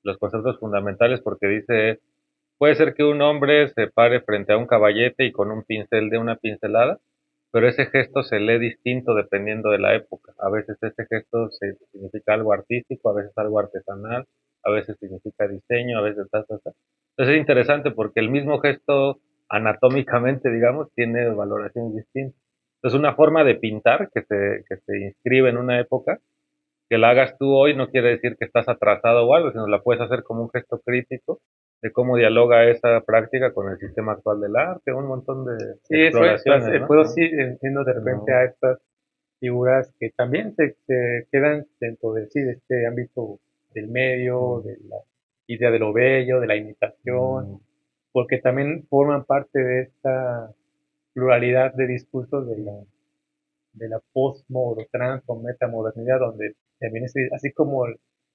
los conceptos fundamentales porque dice, puede ser que un hombre se pare frente a un caballete y con un pincel de una pincelada, pero ese gesto se lee distinto dependiendo de la época. A veces ese gesto significa algo artístico, a veces algo artesanal, a veces significa diseño, a veces tal. Entonces es interesante porque el mismo gesto anatómicamente, digamos, tiene valoraciones distintas. Entonces una forma de pintar que se inscribe en una época, que la hagas tú hoy no quiere decir que estás atrasado o algo, sino la puedes hacer como un gesto crítico de cómo dialoga esa práctica con el sistema actual del arte, un montón de Sí, eso es, exploraciones, ¿no? puedo sí, entiendo de repente a estas figuras que también se quedan dentro de sí, de este ámbito del medio, de la idea de lo bello, de la imitación, porque también forman parte de esta pluralidad de discursos de la postmo, o trans o metamodernidad, donde también es así como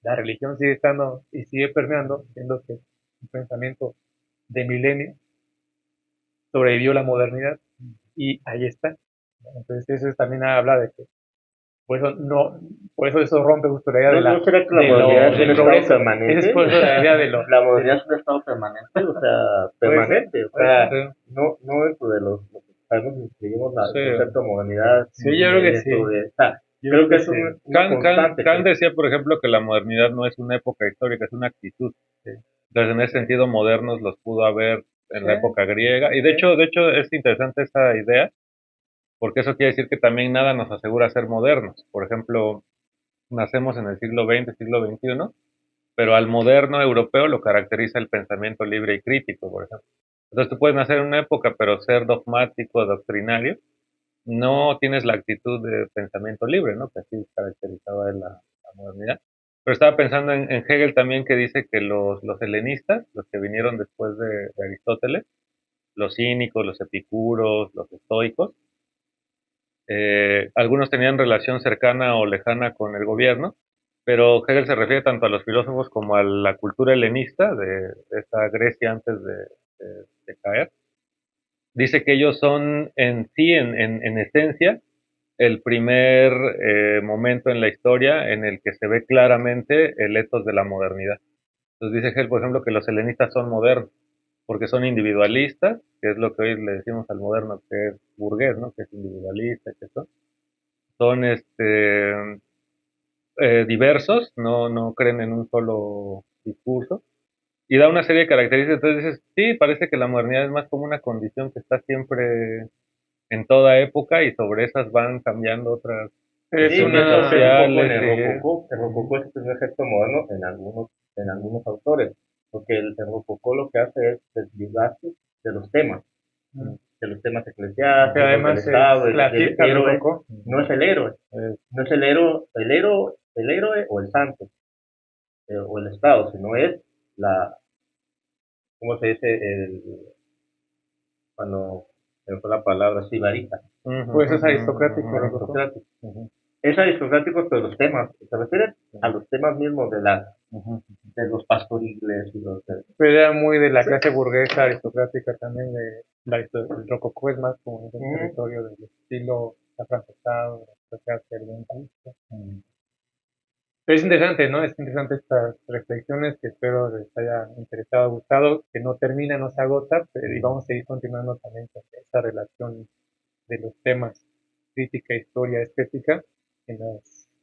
la religión sigue estando y sigue permeando, siendo que un pensamiento de milenio sobrevivió la modernidad y ahí está. Entonces eso también habla de que por eso no, por eso eso rompe justo la idea de ¿No será que la modernidad es un estado progreso. permanente? Esa es por eso la idea de lo La modernidad es un estado permanente, o sea, permanente, o sea, no dentro de los que sabemos que escribimos el concepto de modernidad. Sí, yo creo que sí. Creo que es una constante. Kant decía, por ejemplo, que la modernidad no es una época histórica, es una actitud. Entonces, en ese sentido, modernos los pudo haber en la época griega. Y de hecho es interesante esa idea, porque eso quiere decir que también nada nos asegura ser modernos. Por ejemplo, nacemos en el siglo XX, siglo XXI, pero al moderno europeo lo caracteriza el pensamiento libre y crítico, por ejemplo. Entonces tú puedes nacer en una época, pero ser dogmático, doctrinario, no tienes la actitud de pensamiento libre, ¿no? Que así caracterizaba la modernidad. Pero estaba pensando en Hegel también, que dice que los helenistas, los que vinieron después de Aristóteles, los cínicos, los epicuros, los estoicos, algunos tenían relación cercana o lejana con el gobierno, pero Hegel se refiere tanto a los filósofos como a la cultura helenista de esa Grecia antes de caer. Dice que ellos son en sí, en esencia, el primer momento en la historia en el que se ve claramente el etos de la modernidad. Entonces dice Hegel, por ejemplo, que los helenistas son modernos, porque son individualistas, que es lo que hoy le decimos al moderno, que es burgués, ¿no? Que es individualista, que son diversos, no creen en un solo discurso, y da una serie de características. Entonces dices, sí, parece que la modernidad es más como una condición que está siempre en toda época y sobre esas van cambiando otras es Sí, una sociales. sociales. El rococó es el primer gesto moderno en algunos en algunos autores, porque el rococó lo que hace es desligarse de los temas, de los temas Que eclesiásticos, del además es Estado, el clasista, héroe, rococó. no es el héroe, no es el héroe o el santo, o el Estado, sino es la, ¿cómo se dice? Cuando me fue la palabra, sibarita, Pues es aristocrático, rococó. aristocrático. Es aristocrático, pero los temas, se refiere a los temas mismos de los pastoriles y los Pero era muy de la clase burguesa aristocrática también. El rococó es más como en el territorio del estilo afrancesado, pero es interesante, ¿no? Es interesante estas reflexiones que espero les haya interesado, gustado, que no termina, no se agota, pero y vamos a seguir continuando también con esta relación de los temas crítica, historia, estética,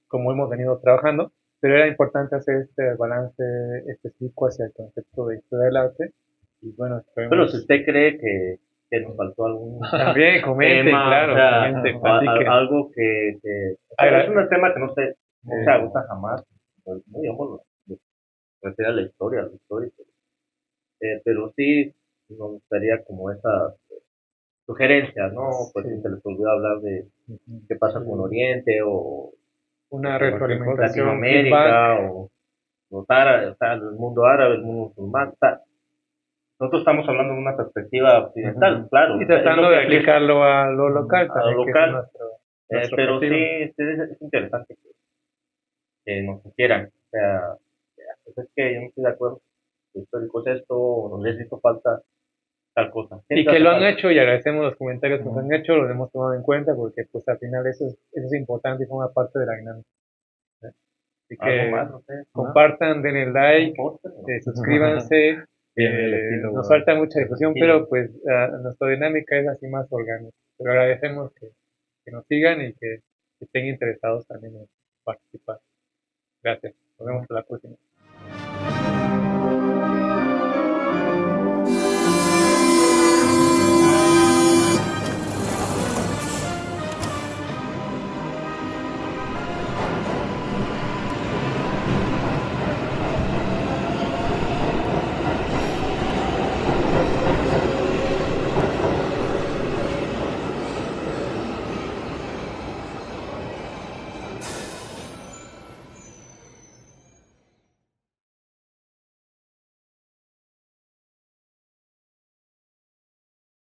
como hemos venido trabajando, pero era importante hacer este balance específico hacia el concepto de historia del arte. Y bueno, pero si usted cree que nos faltó algún también comenten, tema, claro, o sea, comenten, platiquen. algo o sea, es un tema que no se agota jamás, pues, no digamos, refiere a la historia, a los históricos. Pero sí nos gustaría como esas sugerencias, ¿no? Pues si se les olvidó hablar de qué pasa con Oriente o una retroalimentación, Latinoamérica o los árabes, o sea, el mundo árabe, el mundo musulmán. O sea, nosotros estamos hablando de una perspectiva occidental, claro. Y tratando de aplicarlo a lo local a también, lo que local. es nuestro Pero objetivo. sí, es interesante que nos sugieran. O sea, pues es que yo no estoy de acuerdo. El histórico es esto, o no les hizo falta tal cosa. Y que lo han hecho y agradecemos los comentarios que nos han hecho, los hemos tomado en cuenta porque pues al final eso es importante y forma parte de la dinámica. Así que Más, no sé, compartan, denle like, no importa, ¿no? suscríbanse. Nos falta mucha difusión, Sí. pero pues nuestra dinámica es así más orgánica. Pero agradecemos que nos sigan y que estén interesados también en participar. Gracias. Nos vemos hasta la próxima.